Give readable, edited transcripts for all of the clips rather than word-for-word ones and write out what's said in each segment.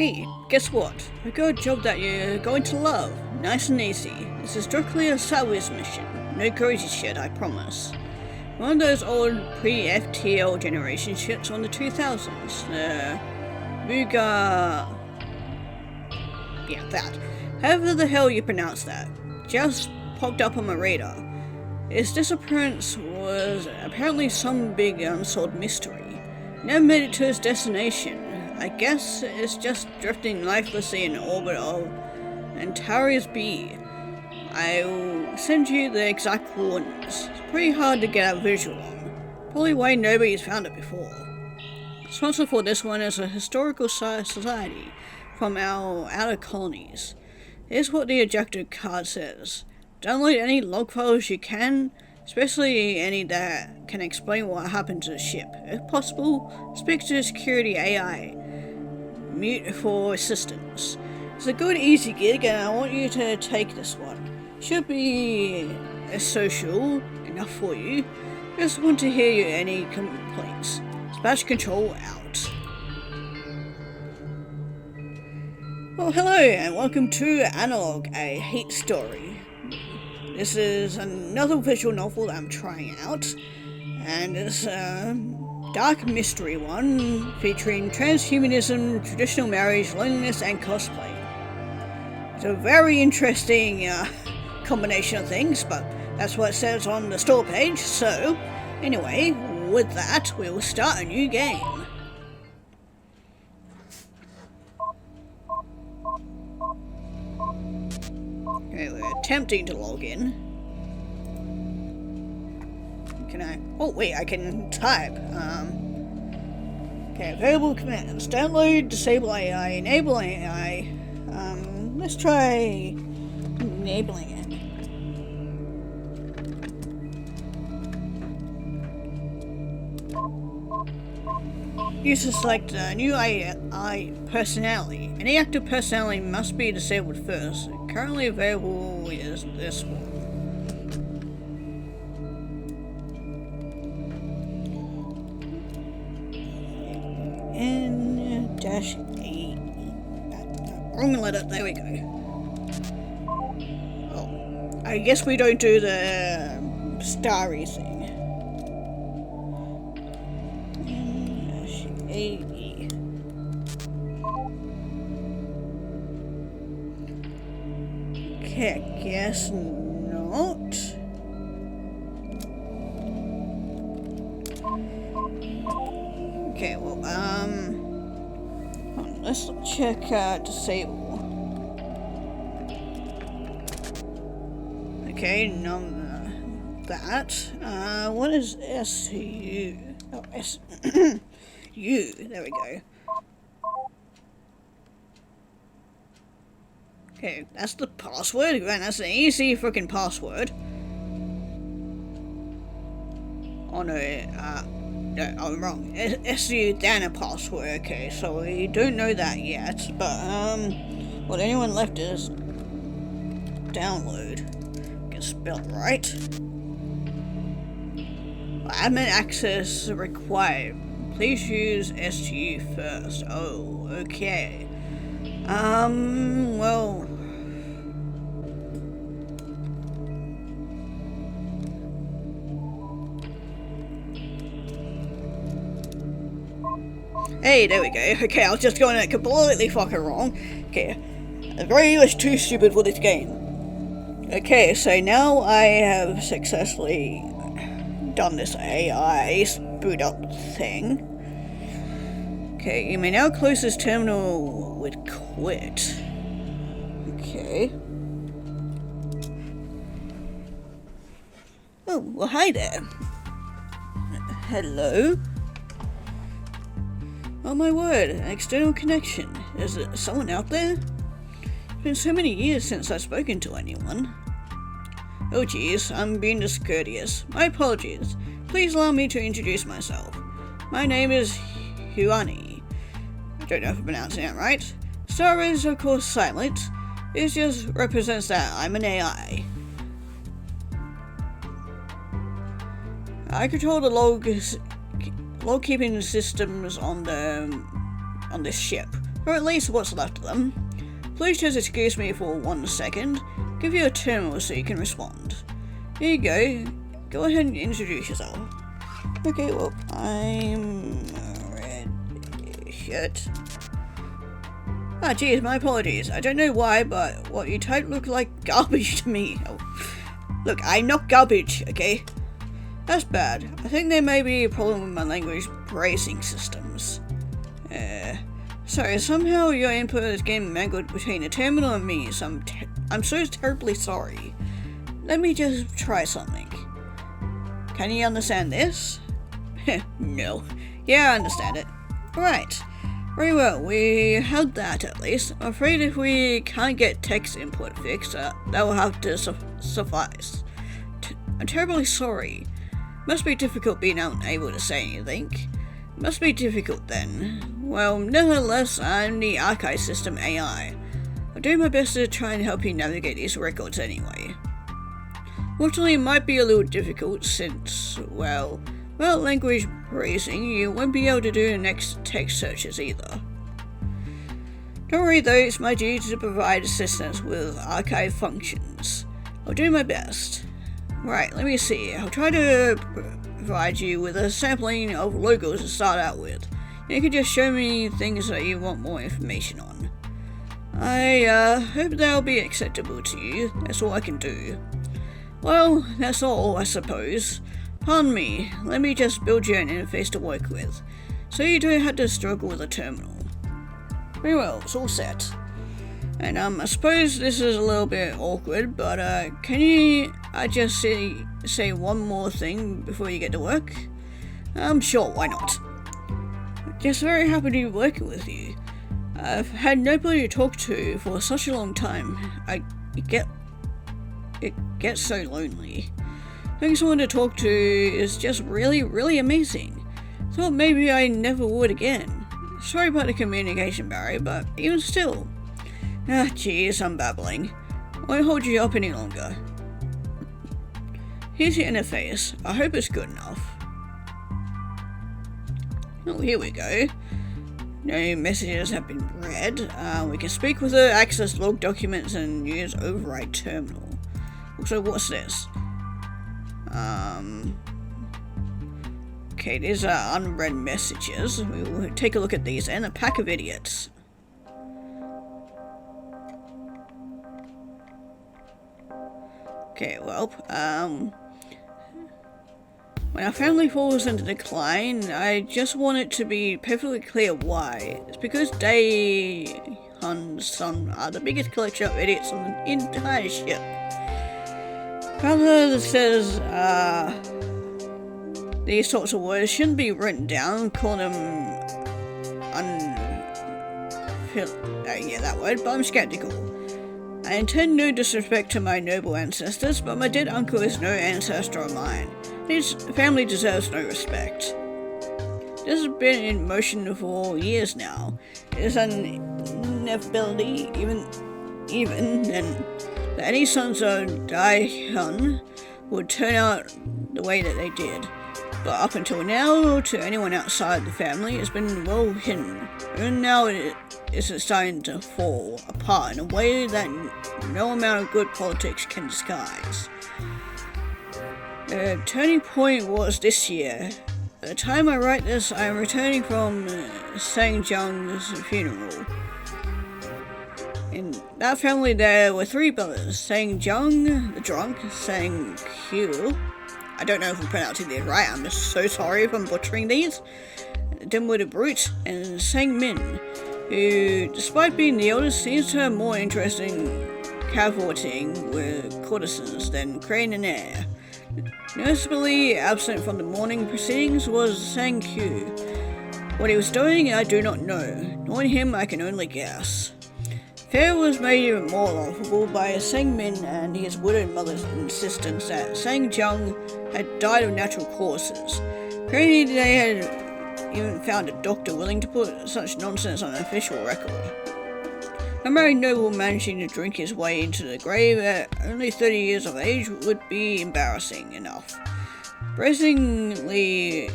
Hey, guess what? I got a job that you're going to love. Nice and easy. This is strictly a sideways mission. No crazy shit, I promise. One of those old pre-FTL generation shits on the 2000s. Buga... Yeah, that. However the hell you pronounce that. Just popped up on my radar. His disappearance was apparently some big unsolved mystery. Never made it to his destination. I guess it's just drifting lifelessly in orbit of Antares B. I'll send you the exact coordinates. It's pretty hard to get a visual on. Probably why nobody's found it before. Sponsor for this one is a historical society from our outer colonies. Here's what the ejector card says. Download any log files you can, especially any that can explain what happened to the ship. If possible, speak to the security AI. Mute for assistance. It's a good easy gig and I want you to take this one. Should be social enough for you. Just want to hear you any complaints. Dispatch control out. Well, hello and welcome to Analogue, a hate story. This is another visual novel that I'm trying out, and it's a dark mystery one featuring transhumanism, traditional marriage, loneliness, and cosplay. It's a very interesting combination of things, but that's what it says on the store page. So, anyway, with that, we'll start a new game. Okay, we're attempting to log in. Can I? Oh wait, I can type. Okay, available commands. Download, disable AI, enable AI. Let's try enabling it. Use to select a new AI personality. Any active personality must be disabled first. Currently available is this one. N-A. Wrong letter, there we go. Oh, I guess we don't do the starry thing. N-A-E. Okay, guess not. Okay, well, let's check disable. Okay, none of that. What is SU? Oh, S U. There we go. Okay, that's the password. Man, that's an easy freaking password. Oh no, no, I'm wrong. SU Dana password. Okay, so we don't know that yet, but what anyone left is download. Get spelled right. Admin access required. Please use SU first. Oh, okay. Well. Hey, there we go. Okay, I was just going completely fucking wrong. Okay, I'm very much too stupid for this game. Okay, so now I have successfully done this AI boot up thing. Okay, you may now close this terminal with quit. Okay. Oh, well hi there. Hello? Oh my word, an external connection. Is there someone out there? It's been so many years since I've spoken to anyone. Oh geez, I'm being discourteous. My apologies. Please allow me to introduce myself. My name is Huani. I don't know if I'm pronouncing that right. Star is of course silent. It just represents that I'm an AI. I control the log keeping systems on this ship. or at least what's left of them. Please just excuse me for 1 second. Give you a terminal so you can respond. Here you go. Go ahead and introduce yourself. Okay, well, I'm a red shirt. Ah, geez, my apologies. I don't know why, but what you typed looked like garbage to me. Oh. Look, I'm not garbage, okay? That's bad. I think there may be a problem with my language bracing systems. Sorry, somehow your input is getting mangled between the terminal and me, so I'm so terribly sorry. Let me just try something. Can you understand this? No. Yeah, I understand it. Right. Very well, we had that at least. I'm afraid if we can't get text input fixed, that will have to suffice. I'm terribly sorry. Must be difficult being unable to say anything. Must be difficult then. Well, nevertheless, I'm the archive system AI. I'll do my best to try and help you navigate these records anyway. Fortunately, it might be a little difficult since, well, without language bracing, you won't be able to do the next text searches either. Don't worry though, it's my duty to provide assistance with archive functions. I'll do my best. Right, let me see. I'll try to provide you with a sampling of logos to start out with. You can just show me things that you want more information on. I hope that'll be acceptable to you. That's all I can do. Well, that's all, I suppose. Pardon me, let me just build you an interface to work with, so you don't have to struggle with a terminal. Very well, it's all set. And I suppose this is a little bit awkward, but can you just say one more thing before you get to work? Sure, why not? Just very happy to be working with you. I've had nobody to talk to for such a long time. It gets so lonely. Having someone to talk to is just really, really amazing. Thought maybe I never would again. Sorry about the communication barrier, but even still. Ah, geez, I'm babbling. I won't hold you up any longer. Here's your interface. I hope it's good enough. Oh, here we go. No messages have been read. We can speak with her, access log documents, and use override terminal. So what's this? Okay, these are unread messages. We will take a look at these and a pack of idiots. Okay, well, when our family falls into decline, I just want it to be perfectly clear why. It's because they, Hun's son, are the biggest collection of idiots on the entire ship. Father says, these sorts of words shouldn't be written down, call them yeah, that word, but I'm skeptical. I intend no disrespect to my noble ancestors, but my dead uncle is no ancestor of mine. His family deserves no respect. This has been in motion for years now. It is an inevitability, even then, that any sons of Dai Hun would turn out the way that they did. But up until now, to anyone outside the family, it's been well hidden. And now it is starting to fall apart in a way that no amount of good politics can disguise. The turning point was this year. At the time I write this, I am returning from Sang Jung's funeral. In that family there were 3 brothers, Sang Jung, the drunk, Sang Q, I don't know if I'm pronouncing these right, I'm just so sorry if I'm butchering these, Dimwitted Brute, and Sang Min, who, despite being the oldest, seems to have more interest in cavorting with courtesans than creating an heir. Noticeably absent from the morning proceedings was Sang Q. What he was doing I do not know, knowing him I can only guess. Fear was made even more laughable by Sang Min and his widowed mother's insistence that Sang Jung had died of natural causes. Apparently they had even found a doctor willing to put such nonsense on an official record. A married noble managing to drink his way into the grave at only 30 years of age would be embarrassing enough. Brazenly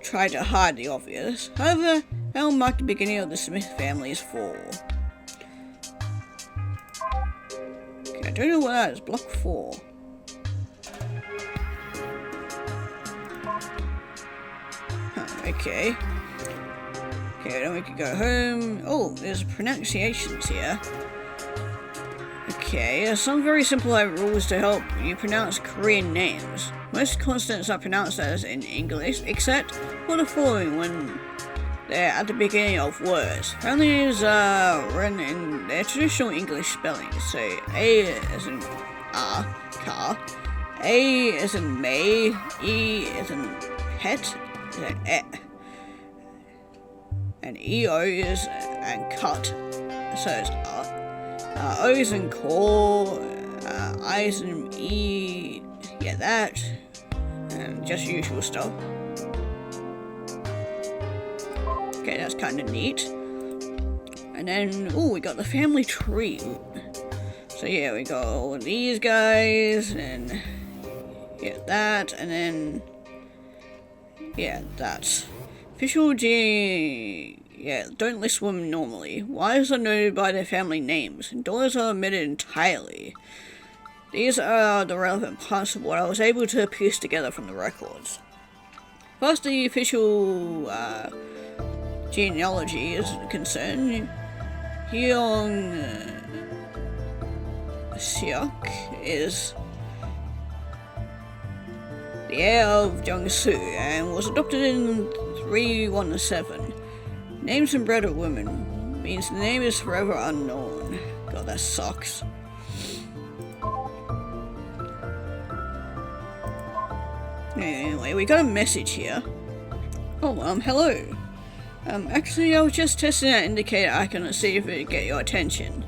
tried to hide the obvious. However, That'll mark the beginning of the Smith family's fall. Okay, I don't know what that is. Block 4. Okay. Okay, then we can go home. Oh, there's pronunciations here. Okay, there's some very simple rules to help you pronounce Korean names. Most consonants are pronounced as in English, except for the following when they're at the beginning of words. Families are written in their traditional English spelling. So A as in car, A as in May, E as in pet, is in and EO is and cut, so it's O is in core, I is in E, yeah, that, and just usual stuff. Okay, that's kind of neat. And then, oh, we got the family tree. So yeah, we got all these guys, and yeah, that, and then yeah, that. Official G. Yeah, don't list women normally. Wives are noted by their family names, and daughters are omitted entirely. These are the relevant parts of what I was able to piece together from the records. First, the official genealogy is concerned. Hyung Seok is the heir of Jung-soo and was adopted in 317. Names and bred of women means the name is forever unknown. God, that sucks. Anyway, we got a message here. Oh, hello. Actually, I was just testing that indicator icon to see if it'd get your attention.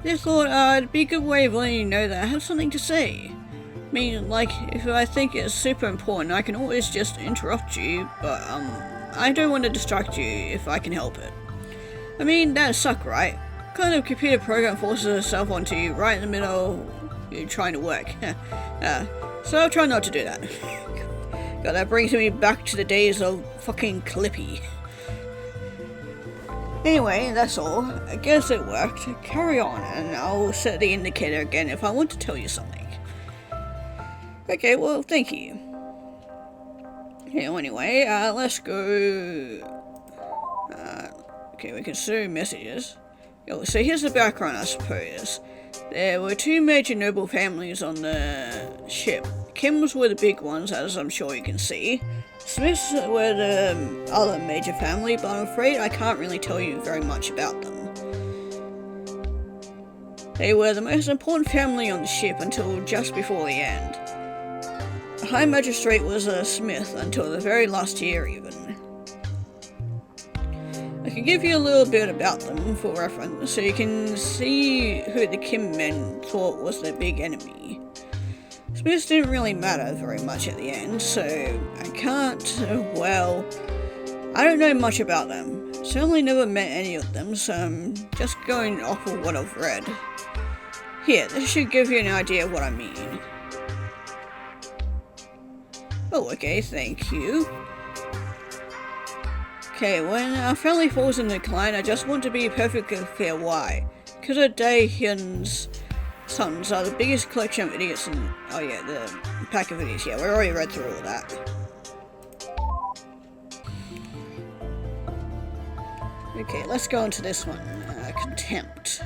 Just thought it'd be a good way of letting you know that I have something to say. I mean, like, if I think it's super important, I can always just interrupt you, but, I don't want to distract you if I can help it. I mean, that'd suck, right? What kind of computer program forces itself onto you right in the middle of you trying to work? So I'll try not to do that. God, that brings me back to the days of fucking Clippy. Anyway, that's all. I guess it worked. Carry on, and I'll set the indicator again if I want to tell you something. Okay, well, thank you. Anyway, let's go. Okay, we can see messages. So here's the background, I suppose. There were two major noble families on the ship. Kims were the big ones, as I'm sure you can see. Smiths were the other major family, but I'm afraid I can't really tell you very much about them. They were the most important family on the ship until just before the end. The High Magistrate was a Smith until the very last year, even. I can give you a little bit about them for reference, so you can see who the Kim men thought was their big enemy. Smiths didn't really matter very much at the end, so I can't, I don't know much about them. Certainly never met any of them, so I'm just going off of what I've read. Here, this should give you an idea of what I mean. Oh, okay, thank you. Okay, when our family falls in decline, I just want to be perfectly clear why. Because of Dae-hyun's sons are the biggest collection of idiots in— oh yeah, the pack of idiots, yeah, we already read through all that. Okay, let's go into this one. Contempt.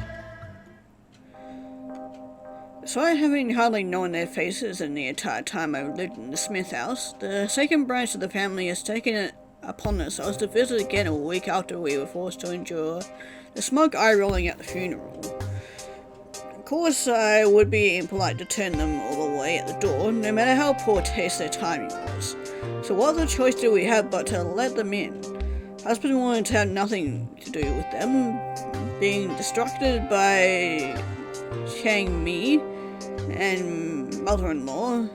Despite having hardly known their faces in the entire time I've lived in the Smith house, the second branch of the family has taken it upon themselves to visit again a week after we were forced to endure the smug eye-rolling at the funeral. Of course, I would be impolite to turn them all away at the door, no matter how poor taste their timing was. So what other choice did we have but to let them in? Husband wanted to have nothing to do with them, being distracted by Chang Mi, and mother-in-law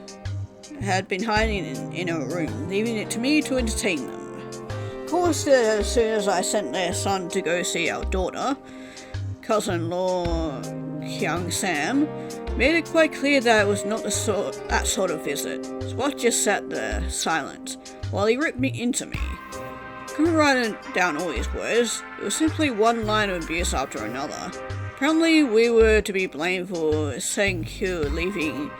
had been hiding in a room, leaving it to me to entertain them. Of course, as soon as I sent their son to go see our daughter, cousin-in-law Hyung Sam made it quite clear that it was not that sort of visit. Swat just sat there silent while he ripped me into me. couldn't write down all his words. It was simply one line of abuse after another. Apparently, we were to be blamed for saying Q leaving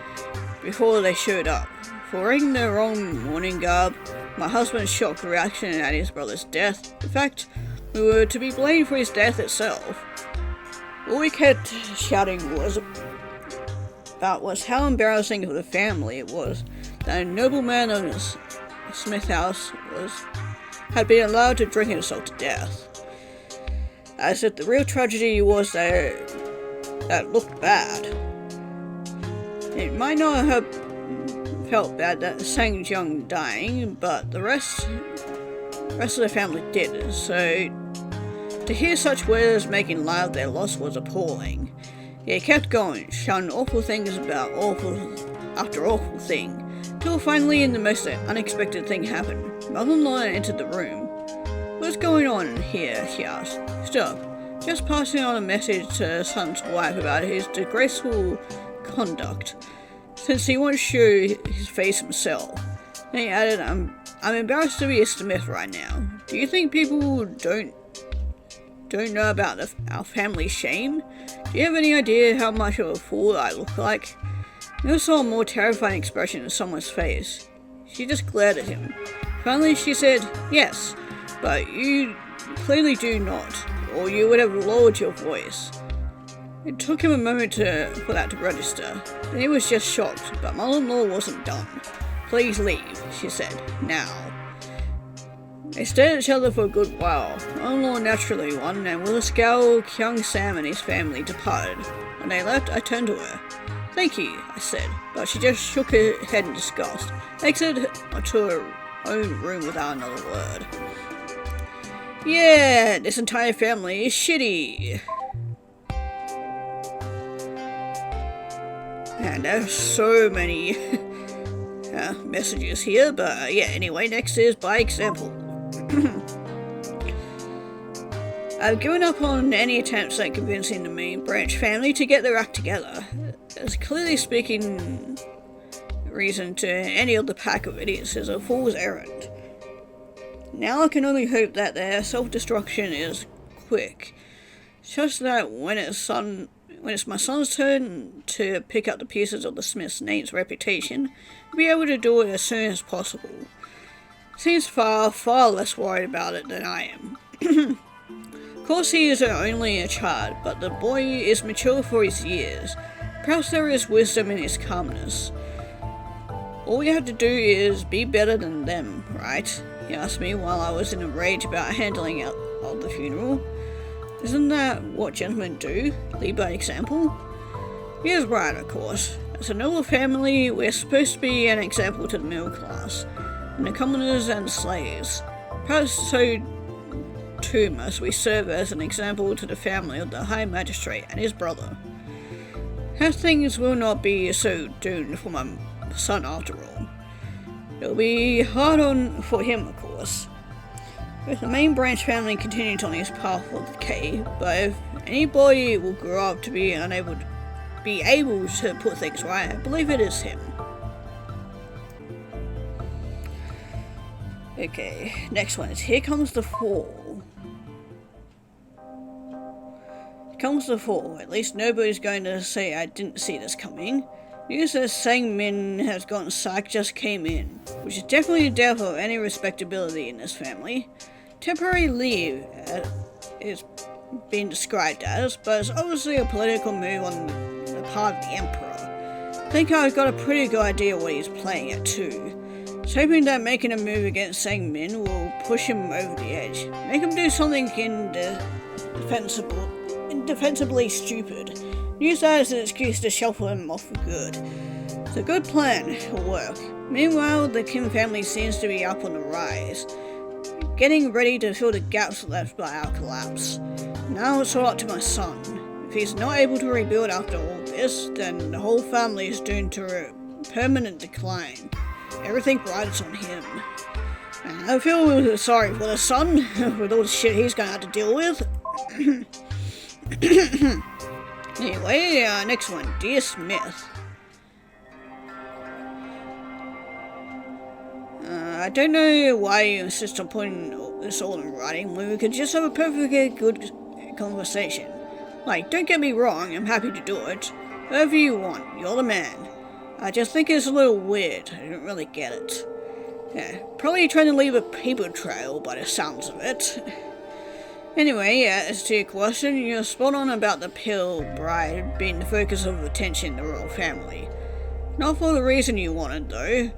before they showed up, for wearing the wrong mourning garb, my husband's shocked reaction at his brother's death. In fact, we were to be blamed for his death itself. All we kept shouting was how embarrassing for the family it was that a nobleman of Smith House had been allowed to drink himself to death. As if the real tragedy was that looked bad. It might not have felt bad that Sang Jung dying, but the rest of the family did, so to hear such words making light of their loss was appalling. He kept going, shouting awful things about awful after awful thing, till finally the most unexpected thing happened. Mother-in-law entered the room. "What's going on here?" she asked. "Stop. Just passing on a message to son's wife about his disgraceful conduct, since he won't show his face himself." Then he added, I'm embarrassed to be a Smith right now. Do you think people don't know about our family shame? Do you have any idea how much of a fool I look like? I never saw a more terrifying expression in someone's face. She just glared at him. Finally she said, "Yes, but you clearly do not, or you would have lowered your voice." It took him a moment for that to register. Then he was just shocked, but mother-in-law wasn't done. "Please leave," she said. "Now." They stared at each other for a good while. Mother-in-law naturally won, and with a scowl, Kyung Sam and his family departed. When they left, I turned to her. "Thank you," I said, but she just shook her head in disgust, exited to her own room without another word. Yeah, this entire family is shitty. And there's so many messages here, but yeah, anyway, next is by example. I've given up on any attempts at convincing the main branch family to get their act together. As clearly speaking reason to any of the pack of idiots is a fool's errand. Now I can only hope that their self-destruction is quick, such that when it's my son's turn to pick up the pieces of the Smith's name's reputation, he'll be able to do it as soon as possible. Seems far less worried about it than I am. Of course he is only a child, but the boy is mature for his years. Perhaps there is wisdom in his calmness. All we have to do is be better than them, right? He asked me while I was in a rage about handling out of the funeral. Isn't that what gentlemen do? Lead by example? He is right, of course. As a noble family, we're supposed to be an example to the middle class, and the commoners and slaves. Perhaps so too must we serve as an example to the family of the High Magistrate and his brother. How things will not be so doomed for my son after all. It'll be hard for him, of course. If the main branch family continues on his path of decay, but if anybody will grow up to be able to put things right, I believe it is him. Okay, next one is Here Comes the Fall. Here comes the fall. At least nobody's going to say I didn't see this coming. News that Sang Min has gotten sacked just came in, which is definitely the death of any respectability in this family. Temporary leave is being described as, but it's obviously a political move on the part of the Emperor. I think I've got a pretty good idea what he's playing at too. He's hoping that making a move against Sang Min will push him over the edge, make him do something indefensibly stupid. Use that as an excuse to shuffle him off for good. It's a good plan, it'll work. Meanwhile, the Kim family seems to be up on the rise, getting ready to fill the gaps left by our collapse. Now it's all up to my son. If he's not able to rebuild after all this, then the whole family is doomed to a permanent decline. Everything rides on him. And I feel sorry for the son, with all the shit he's gonna have to deal with. Anyway, next one, Dear Smith. I don't know why you insist on putting this all in writing when we could just have a perfectly good conversation. Like, don't get me wrong, I'm happy to do it. Whatever you want, you're the man. I just think it's a little weird. I don't really get it. Yeah, probably trying to leave a paper trail by the sounds of it. Anyway, as to your question, you're spot on about the pale bride being the focus of attention in the royal family. Not for the reason you wanted, though.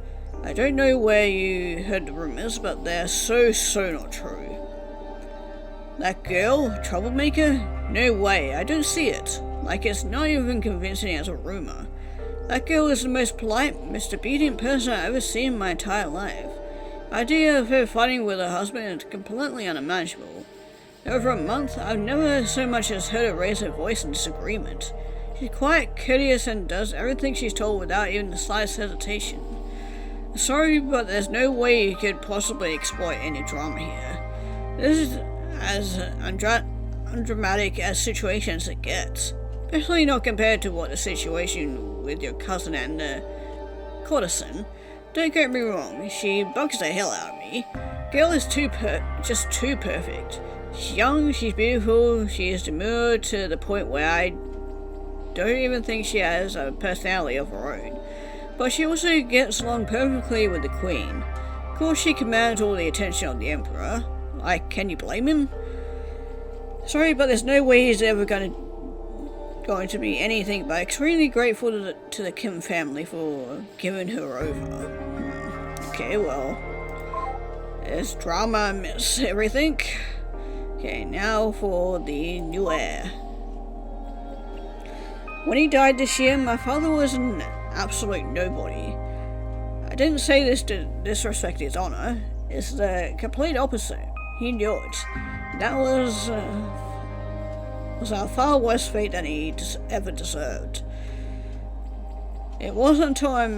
I don't know where you heard the rumors, but they're so not true. That girl, troublemaker? No way, I don't see it. Like, it's not even convincing as a rumor. That girl is the most polite, most obedient person I've ever seen in my entire life. The idea of her fighting with her husband is completely unimaginable. Over a month, I've never so much as heard her raise her voice in disagreement. She's quite courteous and does everything she's told without even the slightest hesitation. Sorry, but there's no way you could possibly exploit any drama here. This is as undramatic as situations it gets. Especially not compared to what the situation with your cousin and the courtesan. Don't get me wrong, she bugs the hell out of me. Girl is just too perfect. She's young, she's beautiful, she is demure to the point where I don't even think she has a personality of her own. But she also gets along perfectly with the Queen. Of course she commands all the attention of the Emperor. Like, can you blame him? Sorry, but there's no way he's ever going to be anything but extremely grateful to the Kim family for giving her over. Okay, well, there's drama amidst everything. Okay, now for the new heir. When he died this year, my father was an absolute nobody. I didn't say this to disrespect his honor. It's the complete opposite. He knew it. That was a far worse fate than he ever deserved. It wasn't until I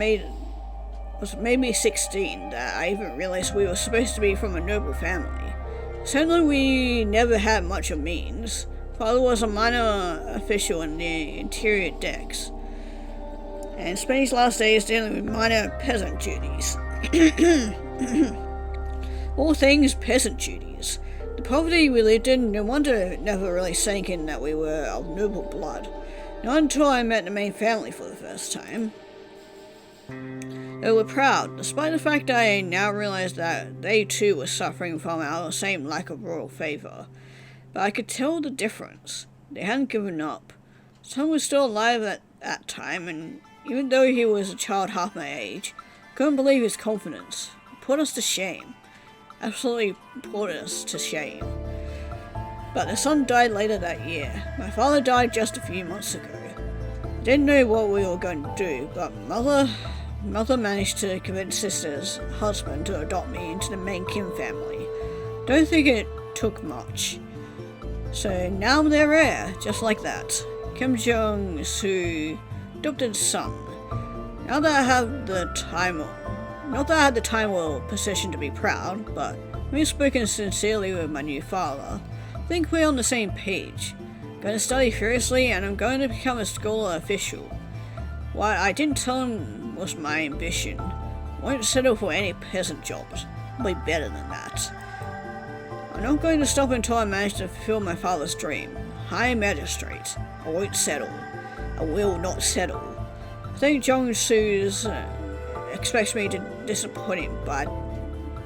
was maybe 16 that I even realized we were supposed to be from a noble family. Certainly we never had much of means. Father was a minor official in the interior decks, and spent his last days dealing with minor peasant duties. All things peasant duties. The poverty we lived in, no wonder it never really sank in that we were of noble blood. Not until I met the main family for the first time. They were proud, despite the fact I now realized that they too were suffering from our same lack of royal favor. But I could tell the difference. They hadn't given up. Son was still alive at that time, and even though he was a child half my age, couldn't believe his confidence. It put us to shame. Absolutely put us to shame. But the son died later that year. My father died just a few months ago. I didn't know what we were going to do, but Mother managed to convince sister's husband to adopt me into the main Kim family. Don't think it took much. So now they're heir, just like that. Kim Jong-soo, adopted son. Not that I had the time or position to be proud, but we've spoken sincerely with my new father. I think we're on the same page. I'm going to study furiously, and I'm going to become a scholar official. What I didn't tell him was my ambition. I won't settle for any peasant jobs. I'll be better than that. I'm not going to stop until I manage to fulfill my father's dream. High magistrate. I won't settle. I will not settle. I think Jong-soo's expects me to disappoint him, but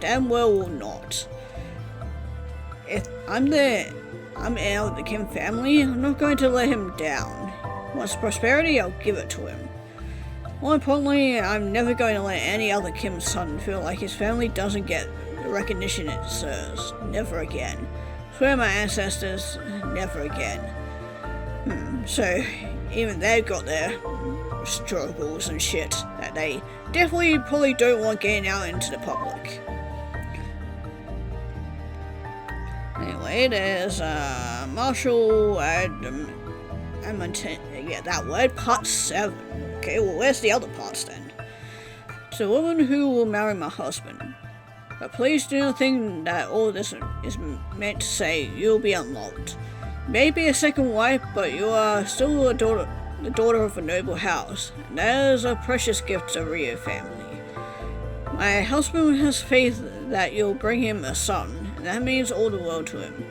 damn well will not. If I'm heir of the Kim family, I'm not going to let him down. Wants prosperity, I'll give it to him. More importantly, I'm never going to let any other Kim son feel like his family doesn't get the recognition it deserves. Never again. Swear my ancestors, never again. So, even they've got their struggles and shit that they definitely probably don't want getting out into the public. Anyway, there's Marshall that word, part 7. Okay, well, where's the other parts then? To the woman who will marry my husband. But please do not think that all this is meant to say you'll be unlocked. Maybe a second wife, but you are still the daughter of a noble house, and that is a precious gift to the Rio family. My husband has faith that you'll bring him a son, That means all the world to him.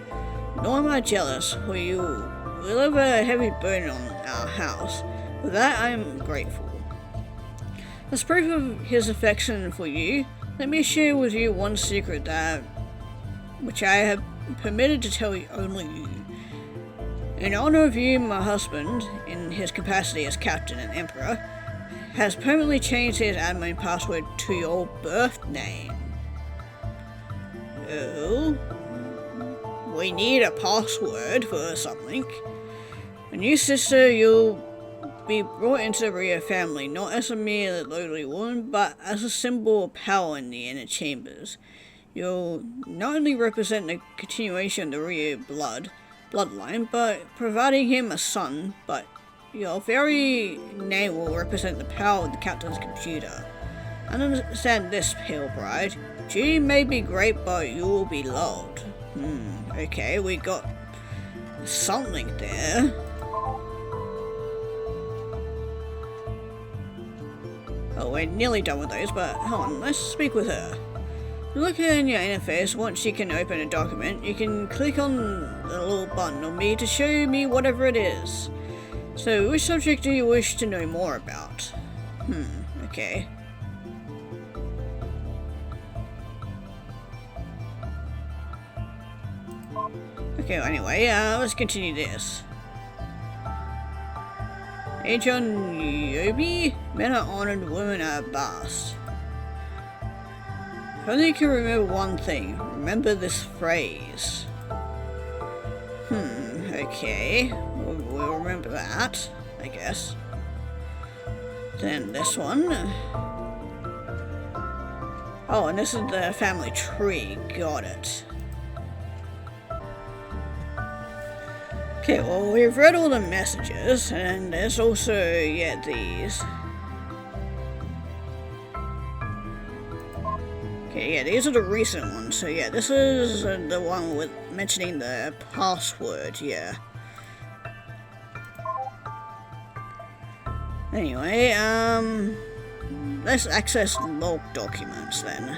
Nor am I jealous, for you will have a heavy burden on our house. For that I am grateful. As proof of his affection for you, let me share with you one secret which I have permitted to tell you only you. In honor of you, my husband, in his capacity as captain and emperor, has permanently changed his admin password to your birth name. Oh? We need a password for something. A new sister, you'll be brought into the Rio family, not as a mere lowly woman, but as a symbol of power in the inner chambers. You'll not only represent the continuation of the Rio bloodline, but providing him a son, but your very name will represent the power of the captain's computer. Understand this, Pale Bride. Duty may be great, but you will be loved. Okay, we got something there. Oh, we're nearly done with those, but hold on, let's speak with her. Look in your interface. Once you can open a document, you can click on the little button on me to show me whatever it is. So, which subject do you wish to know more about? Okay. Okay, well, anyway, let's continue this. Ajon Yobi, men are honored, women are bashed. If only you can remember one thing, remember this phrase. Okay, we'll remember that, I guess. Then this one. Oh, and this is the family tree, got it. Okay, well, we've read all the messages, and there's also, yeah, these. Okay, yeah, these are the recent ones, so yeah, this is the one with mentioning the password, yeah. Anyway, let's access log documents then.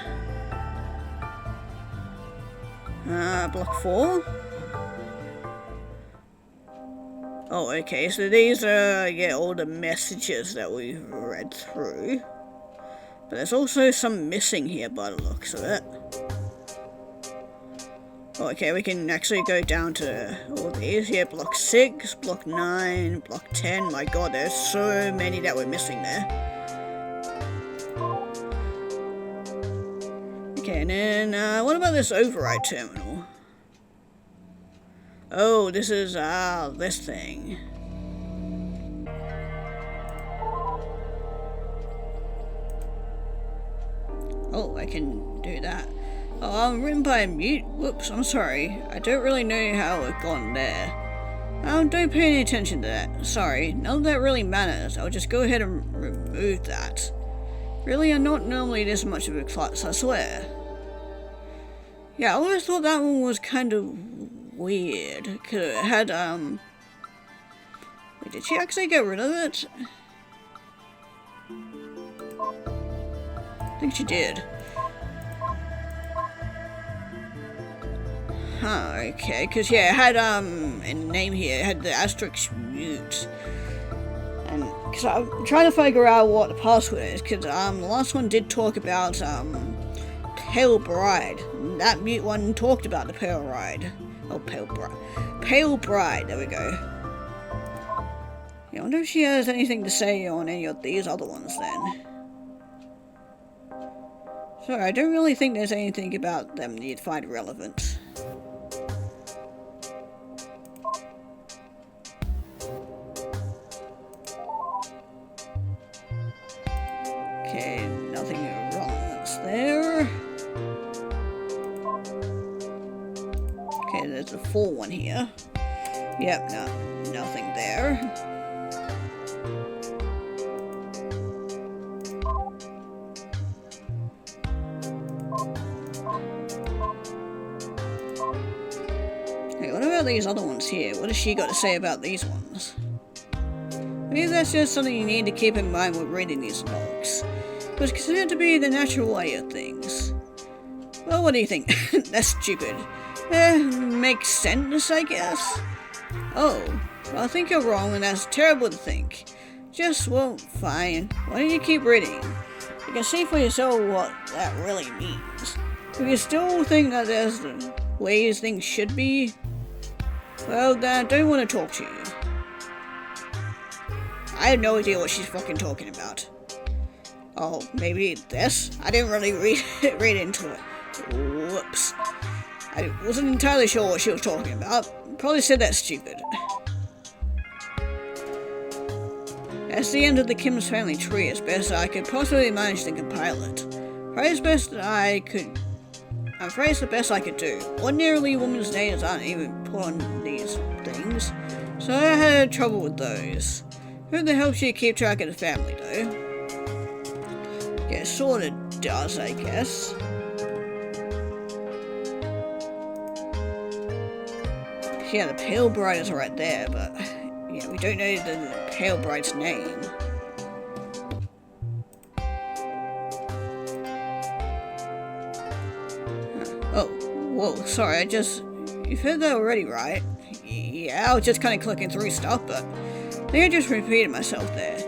Block 4. Oh, okay, so these are, yeah, all the messages that we've read through. But there's also some missing here by the looks of it. Oh, okay, we can actually go down to all these. Yeah, block 6, block 9, block 10. My god, there's so many that we're missing there. Okay, and then, what about this override terminal? Oh, this is, this thing. Oh, I can do that. Oh, I'm written by a mute. Whoops, I'm sorry. I don't really know how it got there. Don't pay any attention to that. Sorry, none of that really matters. I'll just go ahead and remove that. Really, I'm not normally this much of a klutz, I swear. Yeah, I always thought that one was kind of weird. Cause it had, wait, did she actually get rid of it? I think she did. Huh, okay, cause yeah, it had, in the name here, it had the asterisk mute. And, cause I'm trying to figure out what the password is, cause, the last one did talk about, Pale Bride. That mute one talked about the Pale Bride. Oh, Pale Bride. Pale Bride, there we go. Yeah, I wonder if she has anything to say on any of these other ones then. Sorry, I don't really think there's anything about them you'd find relevant. Okay, nothing relevant there. Okay, there's a full one here. Yep, no, nothing there. Hey, what about these other ones here? What has she got to say about these ones? Maybe that's just something you need to keep in mind when reading these logs. It was considered to be the natural way of things. Well, what do you think? That's stupid. Makes sense, I guess. Oh, well, I think you're wrong and that's terrible to think. Just, well, fine. Why don't you keep reading? You can see for yourself what that really means. If you still think that there's the ways things should be, well, then I don't want to talk to you. I have no idea what she's fucking talking about. Oh, maybe this? I didn't really read into it. Whoops. I wasn't entirely sure what she was talking about. Probably said that stupid. That's the end of the Kim's family tree as best I could possibly manage to compile it. I'm afraid it's the best I could do. Ordinarily, women's names aren't even put on these things, so I had trouble with those. Who the hell should keep track of the family, though? Yeah, sorta does, I guess. Yeah, the Pale Bride is right there, but yeah, we don't know the Pale Bride's name. Oh, whoa, sorry, you've heard that already, right? Yeah, I was just kinda clicking through stuff, but I think I just repeated myself there.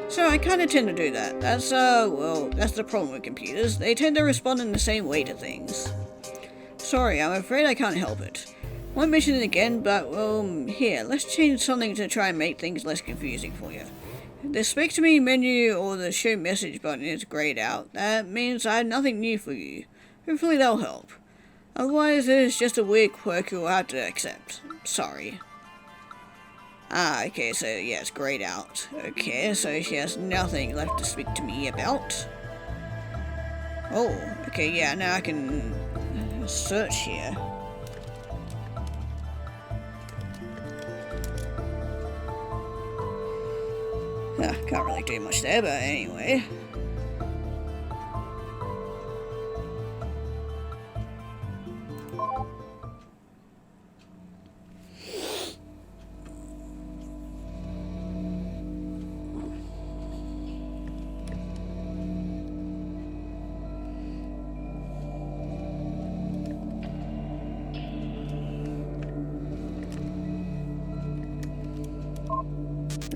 So I kinda tend to do that. That's the problem with computers. They tend to respond in the same way to things. Sorry, I'm afraid I can't help it. Won't mention it again, but, here, let's change something to try and make things less confusing for you. If the Speak to Me menu or the Show Message button is grayed out, that means I have nothing new for you. Hopefully that'll help. Otherwise, it's just a weird quirk you'll have to accept. Sorry. Ah, okay, so yeah, it's grayed out. Okay, so she has nothing left to speak to me about. Oh, okay, yeah, now I can search here. Can't really do much there, but anyway.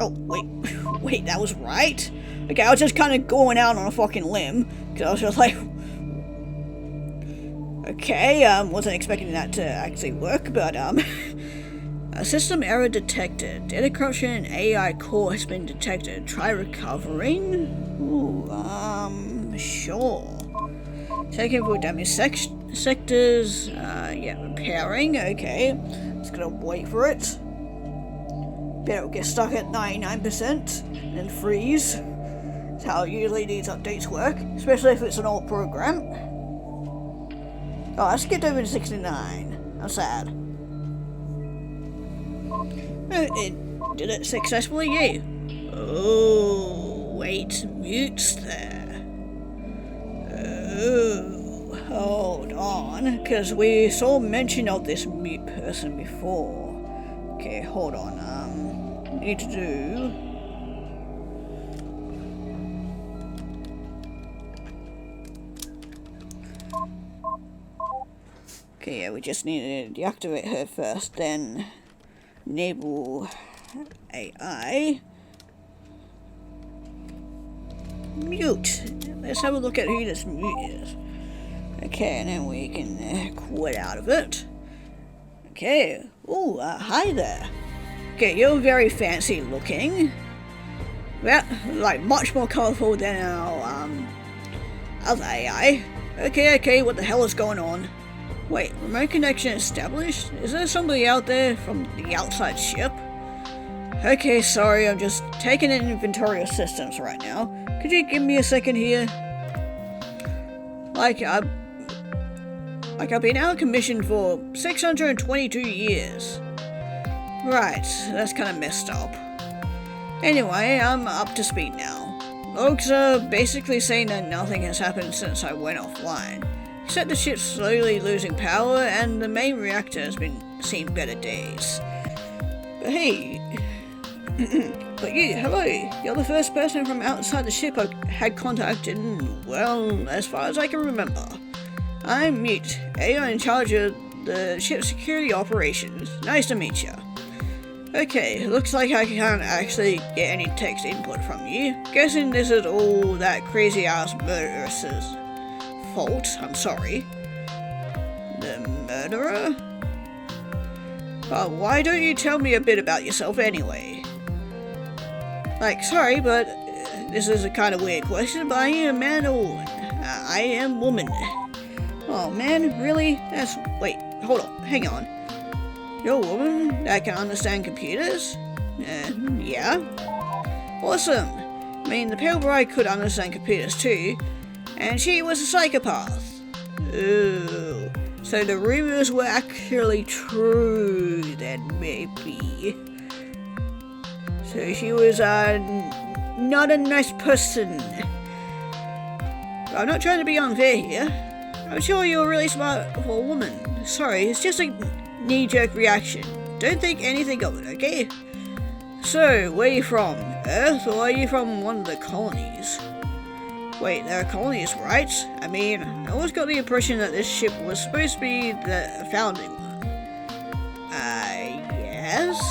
Oh, wait, that was right? Okay, I was just kind of going out on a fucking limb, because I was just like... Okay, wasn't expecting that to actually work, but, a system error detected. Data corruption and AI core has been detected. Try recovering? Ooh, sure. Checking for damaged sectors, yeah, repairing, okay. Just gonna wait for it. Bet it'll get stuck at 99% and then freeze. That's how usually these updates work, especially if it's an old program. Oh, I skipped over to 69. I'm sad. It did it successfully, yeah. Oh, wait, mute's there. Oh, hold on, because we saw mention of this mute person before. Okay, hold on, need to do... Okay, yeah, we just need to deactivate her first, then enable AI. Mute. Let's have a look at who this mute is. Okay, and then we can quit out of it. Okay. Ooh, hi there. Okay, you're very fancy looking. Well, like much more colorful than our other AI. Okay, what the hell is going on? Wait, remote connection established? Is there somebody out there from the outside ship? Okay, sorry, I'm just taking an inventory of systems right now. Could you give me a second here? I've been out of commission for 622 years. Right, that's kind of messed up. Anyway, I'm up to speed now. Logs are basically saying that nothing has happened since I went offline. Except the ship's slowly losing power and the main reactor has been seeing better days. But hey... But you, hello, you're the first person from outside the ship I had contacted in, well, as far as I can remember. I'm Mute, AI in charge of the ship's security operations. Nice to meet you. Okay, looks like I can't actually get any text input from you. Guessing this is all that crazy ass murderess's fault. I'm sorry. The murderer? Why don't you tell me a bit about yourself anyway? Like, sorry, but this is a kind of weird question, but are you a man or woman? I am woman. Oh man, really? Wait, hold on, hang on. You're a woman that can understand computers? Yeah. Awesome. I mean, the Pale Bride could understand computers too, and she was a psychopath. Ooh. So the rumors were actually true then, maybe. So she was, not a nice person. I'm not trying to be unfair here. I'm sure you're really smart for a woman. Sorry, it's just a knee-jerk reaction. Don't think anything of it, okay? So, where are you from? Earth, or are you from one of the colonies? Wait, there are colonies, right? I mean, I always got the impression that this ship was supposed to be the founding one. Yes?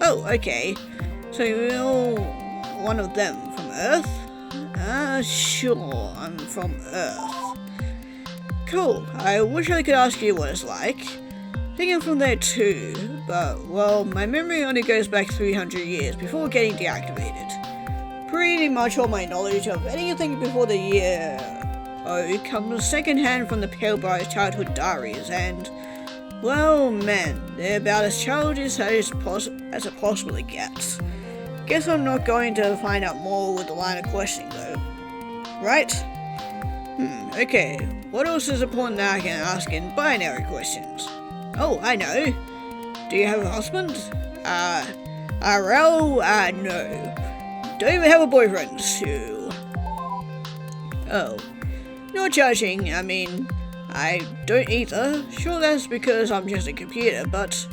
Oh, okay. So you're all one of them from Earth? Sure, I'm from Earth. Cool, I wish I could ask you what it's like. I think I'm from there too, but, well, my memory only goes back 300 years before getting deactivated. Pretty much all my knowledge of anything before the year comes secondhand from the Pale Bride's childhood diaries, and, well, man, they're about as childish as it possibly gets. Guess I'm not going to find out more with the line of questioning, though. Right? Okay, what else is important that I can ask in binary questions? Oh, I know. Do you have a husband? No. Don't even have a boyfriend, so... Oh. Not judging, I mean, I don't either. Sure, that's because I'm just a computer, but...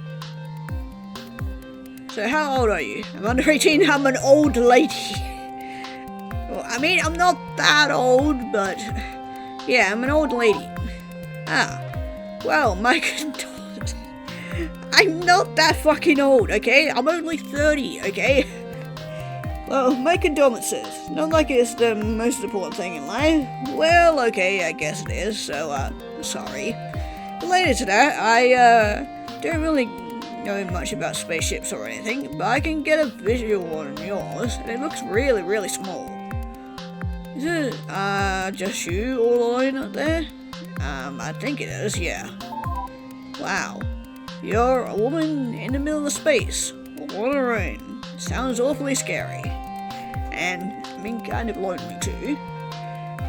So how old are you? I'm under 18, I'm an old lady. Well, I mean, I'm not that old, but... Yeah, I'm an old lady. Well, my condolences. I'm not that fucking old, okay? I'm only 30, okay? Well, my condolences. Not like it's the most important thing in life. Well, okay, I guess it is, so, sorry. Related to that, I, don't really know much about spaceships or anything, but I can get a visual on yours, and it looks really, really small. Is it, just you all alone up there? I think it is, yeah. Wow. You're a woman in the middle of space, all on her own. Sounds awfully scary. And, I mean, kind of lonely too.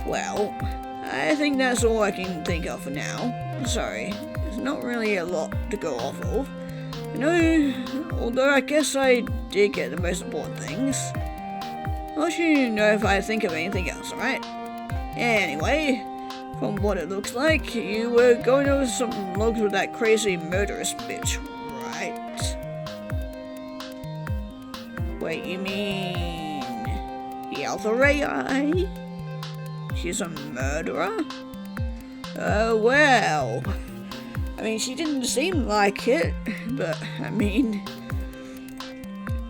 Well, I think that's all I can think of for now. Sorry, there's not really a lot to go off of. Although I guess I did get the most important things. I'll let you know if I think of anything else, alright? Anyway, from what it looks like, you were going over some logs with that crazy murderous bitch, right? Wait, you mean... the Alpha Ray Eye? She's a murderer? Well... I mean, she didn't seem like it, but, I mean...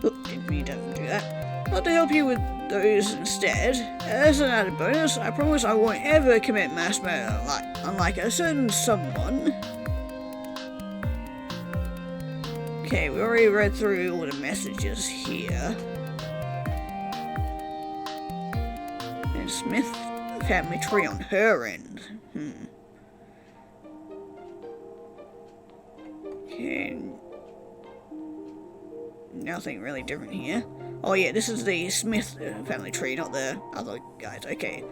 Look, didn't mean to do that. I'll have to help you with those instead. As an added bonus, I promise I won't ever commit mass murder unlike a certain someone. Okay, we already read through all the messages here. And Smith family tree on her end. Okay. Nothing really different here. Oh yeah, this is the Smith family tree, not the other guys. Okay.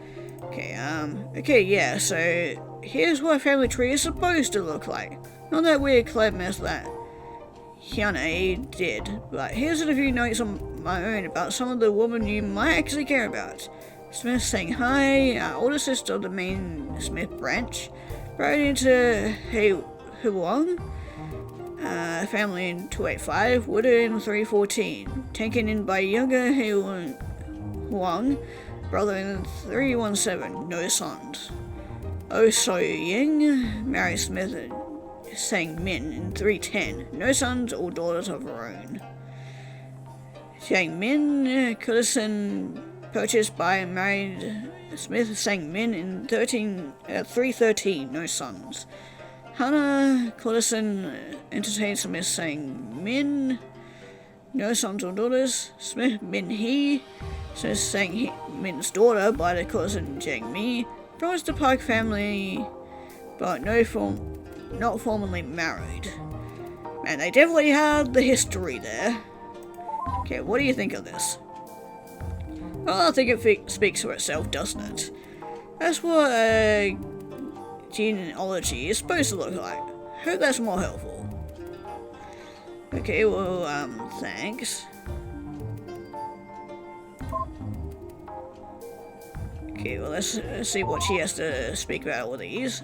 Okay, yeah, so here's what a family tree is supposed to look like. Not that weird cleverness that Hyuna did, but here's a few notes on my own about some of the women you might actually care about. Smith saying hi, older sister of the main Smith branch, right into Huang. Family in 285, Widow in 314, taken in by younger Huang, brother in 317, no sons. Oh So Ying married Smith Sang Min in 310. No sons or daughters of her own. Sang Min Coulson purchased by and married Smith Sang Min in 313. No sons. Hannah Coulson entertained Smith Sang Min. No sons or daughters. Smith Min Hee, Smith Sang Min's daughter by the cousin Jang Mi, promised the Park family, but not formally married. And they definitely had the history there. Okay, what do you think of this? Well, I think it speaks for itself, doesn't it? That's what genealogy is supposed to look like. Hope that's more helpful. Okay, well, thanks. Okay, well, let's see what she has to speak about with these.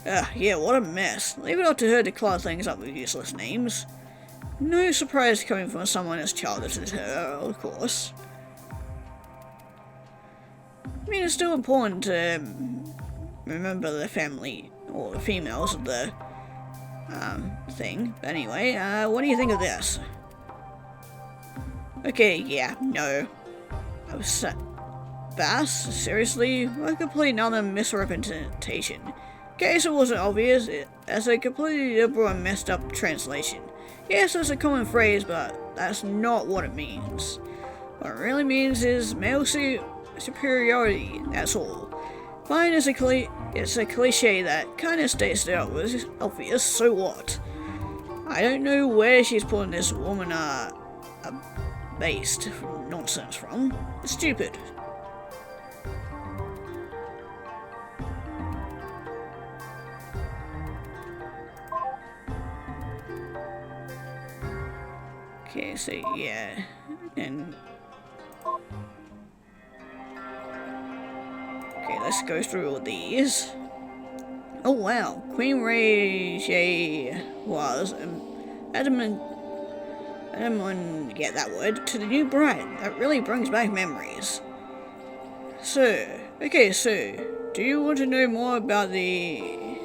Yeah, what a mess. Leave it up to her to clog things up with useless names. No surprise coming from someone as childish as her, of course. I mean, it's still important to remember the family, or the females of the thing. But anyway, what do you think of this? Okay, yeah, no. Bass? Seriously? What a complete another misrepresentation. In case it wasn't obvious, as a completely liberal and messed up translation. Yes, it's a common phrase, but that's not what it means. What it really means is male superiority, that's all. Fine, it's a cliche that kinda states the obvious, so what? I don't know where she's pulling this woman based nonsense from. It's stupid. Okay, so yeah, and okay, let's go through all these. Oh wow, Queen Ray J was adamant, yeah, that word, to the new bride. That really brings back memories. So, do you want to know more about these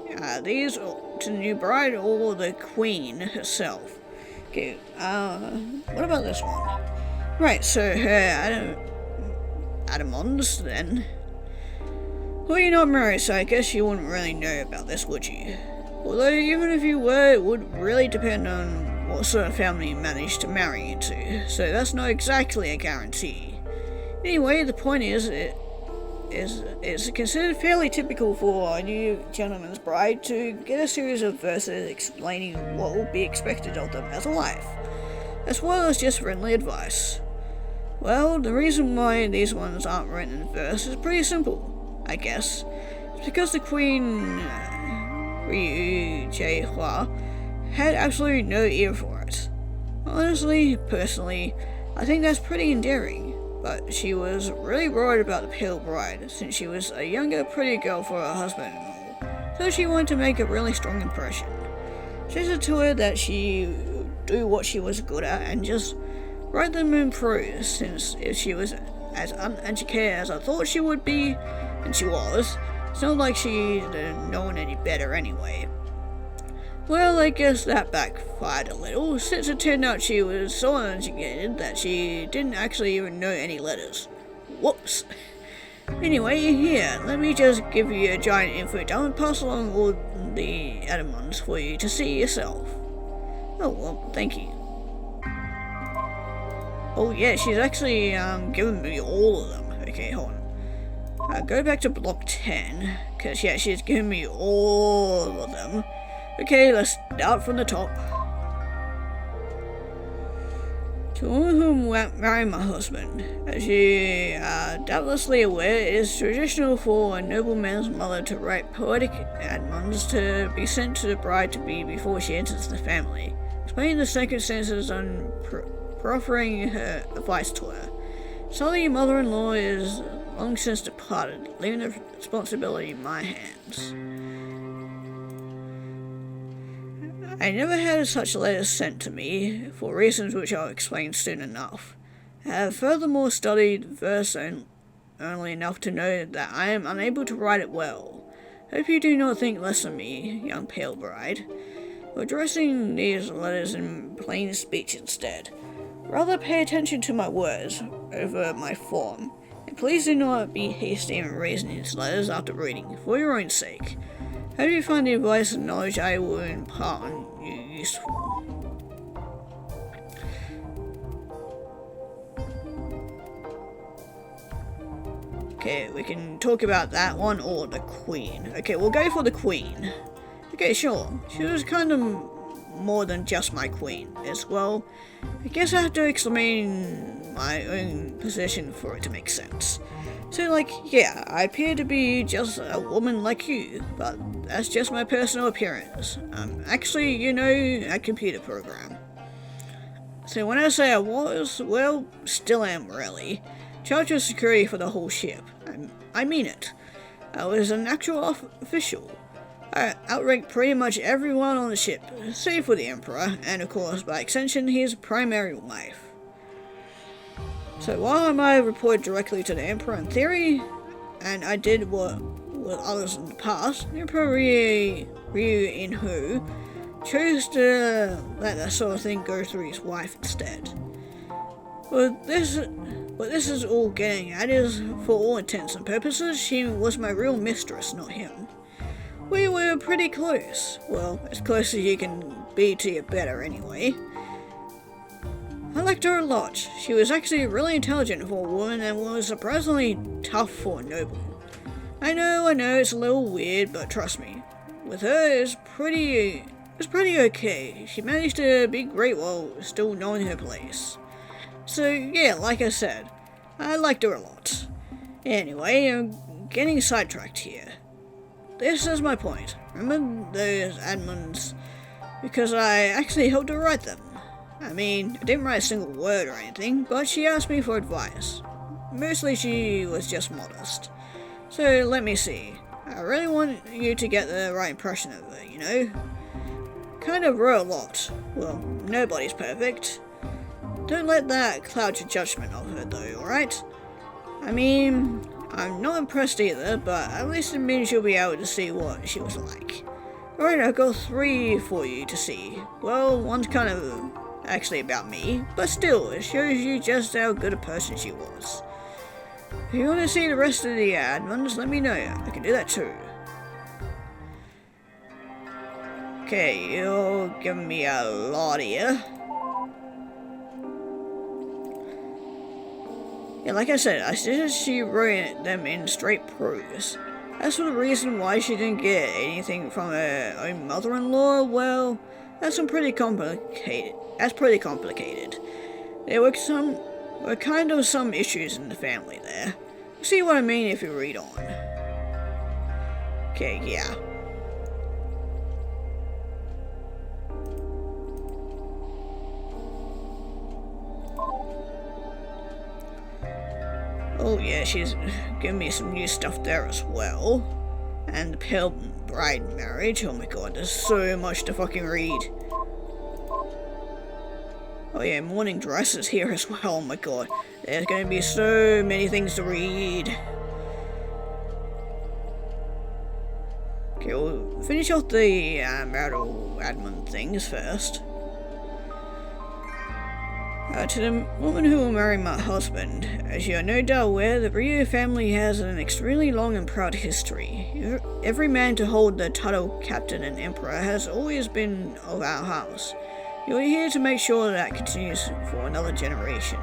to the new bride or the queen herself? Okay, what about this one? Right, so her Adamonds then. Well, you're not married, so I guess you wouldn't really know about this, would you? Although, even if you were, it would really depend on what sort of family you managed to marry into, so that's not exactly a guarantee. Anyway, the point is, it's considered fairly typical for a new gentleman's bride to get a series of verses explaining what will be expected of them as a wife, as well as just friendly advice. Well, the reason why these ones aren't written in verse is pretty simple, I guess. It's because the Queen Ryu J. Hua had absolutely no ear for it. Honestly, personally, I think that's pretty endearing. But she was really worried about the pale bride, since she was a younger, pretty girl for her husband and all, so she wanted to make a really strong impression. She said to her that she would do what she was good at and just write them in prose, since if she was as uneducated as I thought she would be, and she was, it's not like she'd known any better anyway. Well, I guess that backfired a little, since it turned out she was so uneducated that she didn't actually even know any letters. Whoops. Anyway, here, let me just give you a giant info dump and pass along all the Adamonds for you to see yourself. Oh, well, thank you. Oh yeah, she's actually given me all of them. Okay, hold on. Go back to block 10, because yeah, she's given me all of them. Okay, let's start from the top. To all who marry my husband, as you are doubtlessly aware, it is traditional for a nobleman's mother to write poetic admons to be sent to the bride to be before she enters the family, explaining the circumstances and proffering her advice to her. Sadly, your mother-in-law is long since departed, leaving the responsibility in my hands. I never had such letters sent to me, for reasons which I'll explain soon enough. I have furthermore studied verse only enough to know that I am unable to write it well. Hope you do not think less of me, young pale bride, for addressing these letters in plain speech instead. Rather pay attention to my words over my form, and please do not be hasty in raising these letters after reading, for your own sake. Hope you find the advice and knowledge I will impart on you useful. Okay, we can talk about that one or the Queen. Okay, we'll go for the Queen. Okay, sure. She was kind of more than just my queen as well. I guess I have to explain my own position for it to make sense. So, like, yeah, I appear to be just a woman like you, but that's just my personal appearance. Actually, you know, a computer program. So when I say I was, well, still am really. Charge of security for the whole ship. I mean it. I was an actual official. I outranked pretty much everyone on the ship, save for the Emperor, and of course, by extension, his primary wife. So while I might have reported directly to the Emperor in theory, and I did what with others in the past, the Emperor Ryu In-Hu chose to let that sort of thing go through his wife instead. What this is all getting at is, for all intents and purposes, she was my real mistress, not him. We were pretty close. Well, as close as you can be to your better anyway. I liked her a lot. She was actually really intelligent for a woman and was surprisingly tough for a noble. I know, it's a little weird, but trust me. With her, it's pretty okay. She managed to be great while still knowing her place. So yeah, like I said, I liked her a lot. Anyway, I'm getting sidetracked here. This is my point. Remember those admins? Because I actually helped her write them. I mean, I didn't write a single word or anything, but she asked me for advice. Mostly she was just modest. So let me see. I really want you to get the right impression of her, you know? Kind of wrote a lot. Well, nobody's perfect. Don't let that cloud your judgment of her though, alright? I mean, I'm not impressed either, but at least it means you'll be able to see what she was like. Alright, I've got 3 for you to see. Well, one's kind of actually about me, but still, it shows you just how good a person she was. If you want to see the rest of the admins, let me know. I can do that too. Okay, you're giving me a lot here. Yeah, like I said, I suggested she wrote them in straight prose. As for the reason why she didn't get anything from her own mother-in-law, well, that's pretty complicated. There were kind of some issues in the family there. You see what I mean if you read on. Okay, yeah. Oh yeah, she's giving me some new stuff there as well. And the pale bride marriage. Oh my god, there's so much to fucking read. Oh yeah, morning dresses here as well. Oh my god, there's gonna be so many things to read. Okay, we'll finish off the marital admin things first. To the woman who will marry my husband, as you are no doubt aware, the Ryu family has an extremely long and proud history. Every man to hold the title captain and emperor has always been of our house. You're here to make sure that continues for another generation.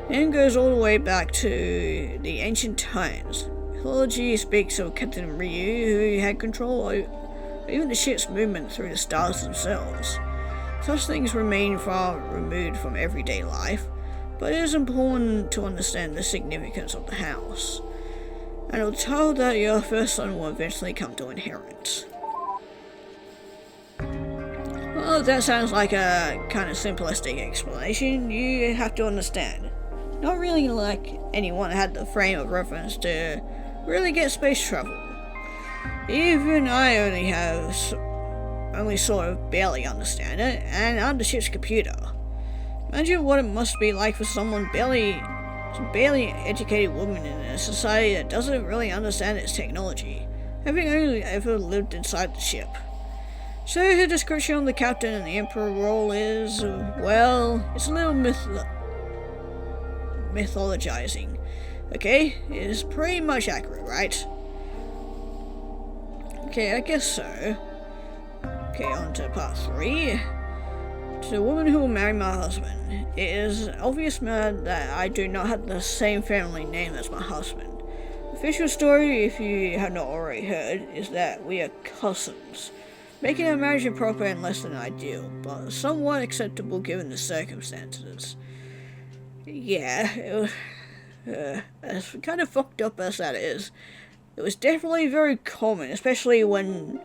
It goes all the way back to the ancient times. Mythology speaks of Captain Ryu, who had control over even the ship's movement through the stars themselves. Such things remain far removed from everyday life, but it is important to understand the significance of the house. And I'm told that your first son will eventually come to inherit. Well, that sounds like a kind of simplistic explanation. You have to understand. Not really like anyone had the frame of reference to really get space travel. Even I only sort of barely understand it, and I'm the ship's computer. Imagine what it must be like for some barely educated woman in a society that doesn't really understand its technology. having only ever lived inside the ship. So her description of the captain and the emperor role is, well, it's a little mythologizing. Okay, it's pretty much accurate, right? Okay, I guess so. Okay, on to part 3. To the woman who will marry my husband. It is obvious that I do not have the same family name as my husband. The official story, if you have not already heard, is that we are cousins, making our marriage improper and less than ideal, but somewhat acceptable given the circumstances. Yeah, as kind of fucked up as that is, it was definitely very common, especially when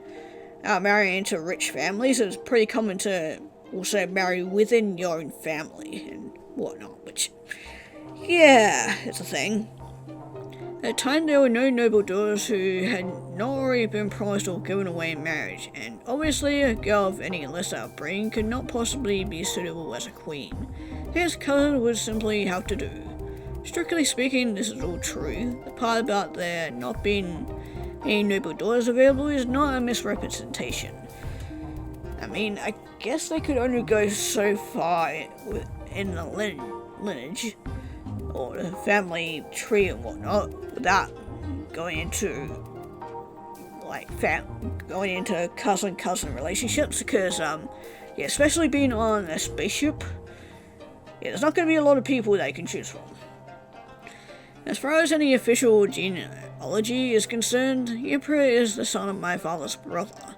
marrying into rich families. It was pretty common to also marry within your own family and whatnot, which, yeah, it's a thing. At the time, there were no noble daughters who had not already been promised or given away in marriage, and obviously a girl of any less upbringing could not possibly be suitable as a queen. His cousin would simply have to do. Strictly speaking, this is all true. The part about there not being any noble daughters available is not a misrepresentation. I mean, I guess they could only go so far in the lineage or the family tree and whatnot without going into cousin relationships, because yeah, especially being on a spaceship, yeah, there's not going to be a lot of people they can choose from. As far as any official genealogy is concerned, the Emperor is the son of my father's brother.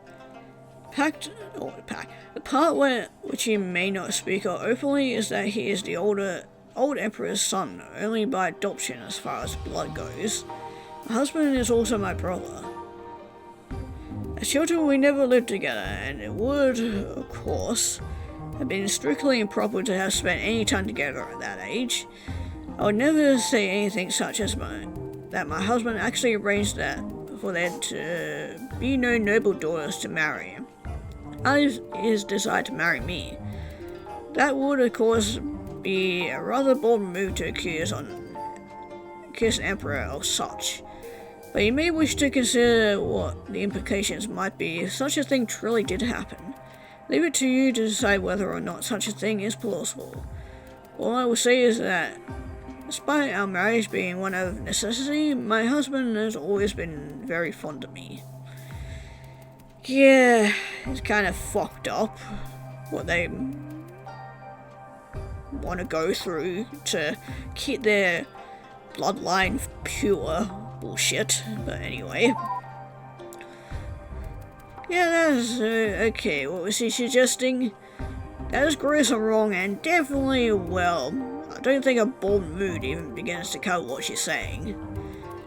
The part which he may not speak of openly is that he is the old Emperor's son, only by adoption as far as blood goes. My husband is also my brother. As children, we never lived together, and it would, of course, have been strictly improper to have spent any time together at that age. I would never say anything such as that my husband actually arranged that for there to be no noble daughters to marry him. Out of his desire to marry me. That would, of course, be a rather bold move to accuse an emperor of such. But you may wish to consider what the implications might be if such a thing truly did happen. Leave it to you to decide whether or not such a thing is plausible. All I will say is that, despite our marriage being one of necessity, my husband has always been very fond of me. Yeah, it's kind of fucked up what they want to go through to keep their bloodline pure. Bullshit, but anyway. Yeah, that's okay. What was he suggesting? That is gross and wrong, and definitely, well, I don't think a bold mood even begins to cover what she's saying.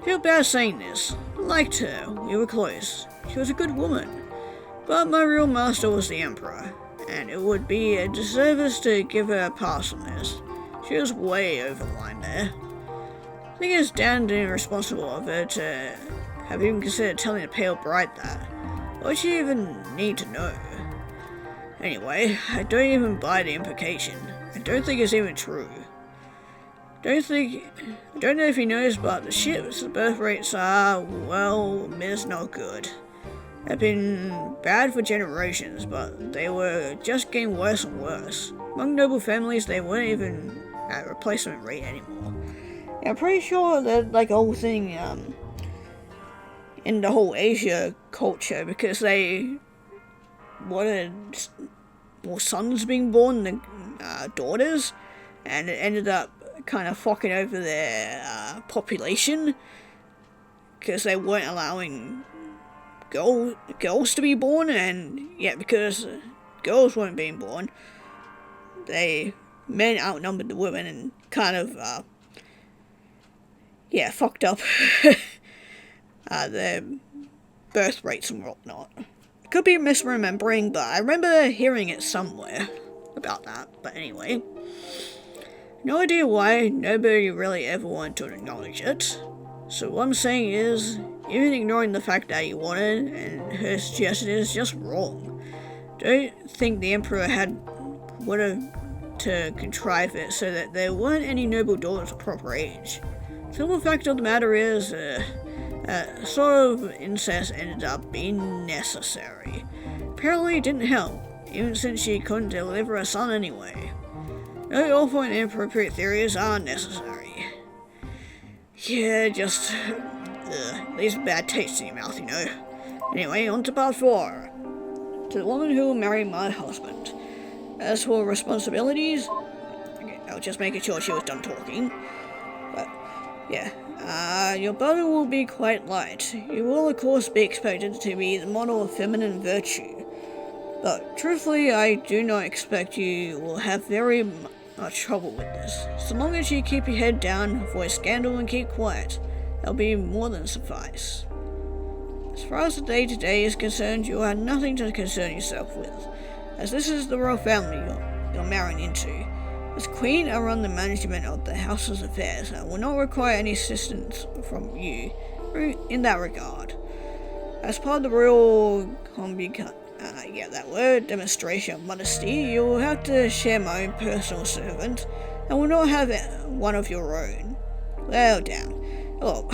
I feel bad saying this. I liked her. We were close. She was a good woman. But my real master was the Emperor, and it would be a disservice to give her a pass on this. She was way over the line there. I think it's damned irresponsible of her to have even considered telling a pale bride that. What would she even need to know? Anyway, I don't even buy the implication. I don't think it's even true. I don't know if he knows, but the ship's birth rates are, well, it's not good. They've been bad for generations, but they were just getting worse and worse. Among noble families, they weren't even at replacement rate anymore. Yeah, I'm pretty sure that, like, a whole thing, in the whole Asia culture, because they wanted more sons being born than daughters, and it ended up kind of fucking over their population, because they weren't allowing girls to be born, and yeah, because girls weren't being born, men outnumbered the women and kind of fucked up their birth rates and whatnot. Could be misremembering, but I remember hearing it somewhere about that. But anyway, no idea why nobody really ever wanted to acknowledge it. So what I'm saying is, even ignoring the fact that he wanted and her suggestion is just wrong. Don't think the Emperor would have to contrive it so that there weren't any noble daughters of proper age. The simple fact of the matter is, Sort of incest ended up being necessary. Apparently it didn't help, even since she couldn't deliver a son anyway. No awful and inappropriate theories are necessary. Yeah, just leaves a bad taste in your mouth, you know. Anyway, on to part 4. To the woman who will marry my husband. As for responsibilities, okay, I was just making sure she was done talking. But, yeah, your burden will be quite light. You will, of course, be expected to be the model of feminine virtue. But, truthfully, I do not expect you will have very much trouble with this. So long as you keep your head down, avoid scandal, and keep quiet, that'll be more than suffice. As far as the day-to-day is concerned, you have nothing to concern yourself with, as this is the royal family you're marrying into. As queen, I run the management of the house's affairs and will not require any assistance from you in that regard. As part of the royal demonstration of modesty, you will have to share my own personal servant and will not have one of your own. Well, down. Oh.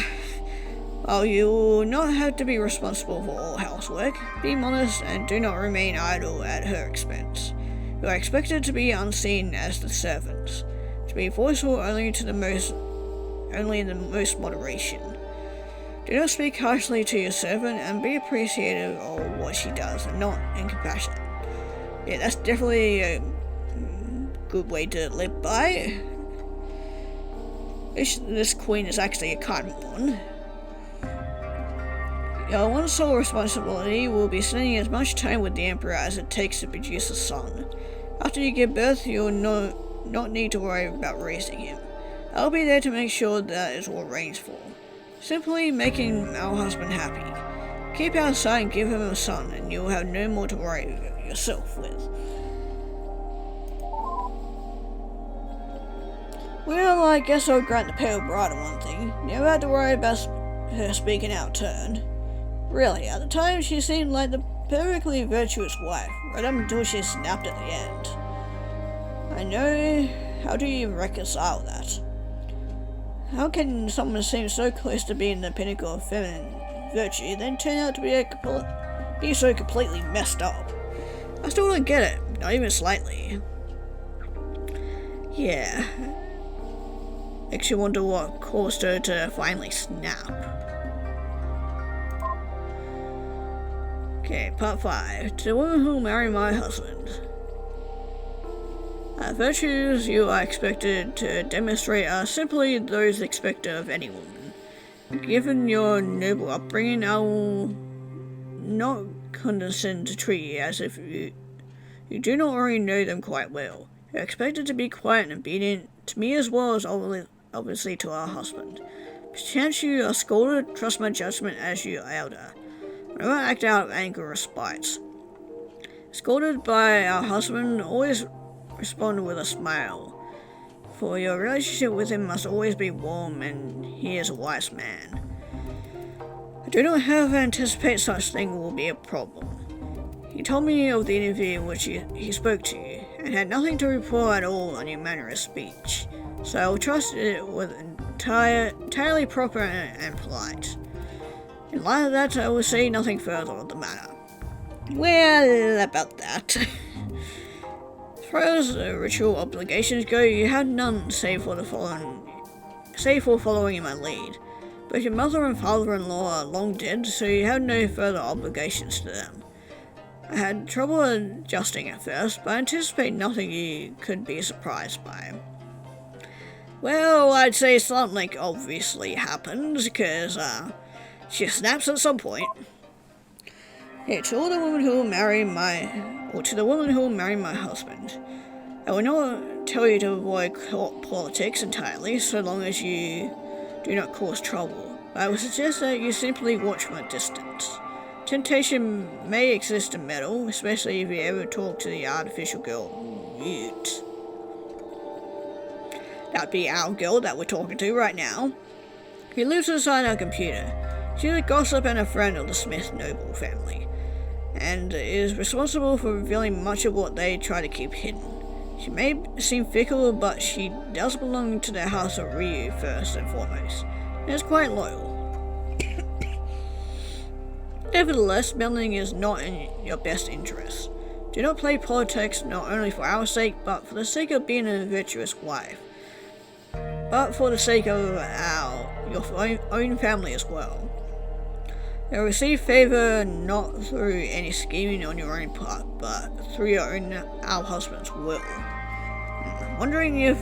While you will not have to be responsible for all housework, be modest and do not remain idle at her expense. You are expected to be unseen as the servants, to be voiceful only in the most moderation. Do not speak harshly to your servant and be appreciative of what she does and not incompassionate. Yeah, that's definitely a good way to live by. This queen is actually a kind one. Your one sole responsibility will be spending as much time with the Emperor as it takes to produce a son. After you give birth, you'll not need to worry about raising him. I'll be there to make sure that is all arranged for. Simply making our husband happy. Keep outside and give him a son, and you'll have no more to worry yourself with. Well, I guess I'll grant the pale bride one thing. Never had to worry about her speaking out of turn. Really, at the time she seemed like the perfectly virtuous wife, right up until she snapped at the end. I know, how do you reconcile that? How can someone seem so close to being the pinnacle of feminine virtue, then turn out to be so completely messed up? I still don't get it, not even slightly. Yeah. Makes you wonder what caused her to finally snap. Okay, part 5. To the woman who will marry my husband. Virtues you are expected to demonstrate are simply those expected of any woman. Given your noble upbringing, I will not condescend to treat you as if you do not already know them quite well. You're expected to be quiet and obedient to me as well as obviously to our husband. Perchance you are scolded, trust my judgment as your elder. Never act out of anger or spite. Scolded by our husband, always respond with a smile, for your relationship with him must always be warm, and he is a wise man. I do not however anticipate such thing will be a problem. He told me of the interview in which he spoke to you, and had nothing to report at all on your manner of speech, so I will trust it was entirely proper and polite. In light of that, I will say nothing further of the matter. Well, about that. As far as ritual obligations go, you had none save for following in my lead. But your mother and father-in-law are long dead, so you have no further obligations to them. I had trouble adjusting at first, but I anticipate nothing you could be surprised by. Well, I'd say something obviously happens, because, she snaps at some point. Yeah, to the woman who will marry my husband. I will not tell you to avoid court politics entirely, so long as you do not cause trouble. But I would suggest that you simply watch from a distance. Temptation may exist to meddle, especially if you ever talk to the artificial girl Mute. That'd be our girl that we're talking to right now. He lives inside our computer. She's a gossip and a friend of the Smith noble family, and is responsible for revealing much of what they try to keep hidden. She may seem fickle, but she does belong to the house of Ryu first and foremost, and is quite loyal. Nevertheless, meddling is not in your best interest. Do not play politics not only for our sake, but for the sake of being a virtuous wife, but for the sake of your own family as well. You'll receive favour not through any scheming on your own part, but through our husband's will. I'm wondering if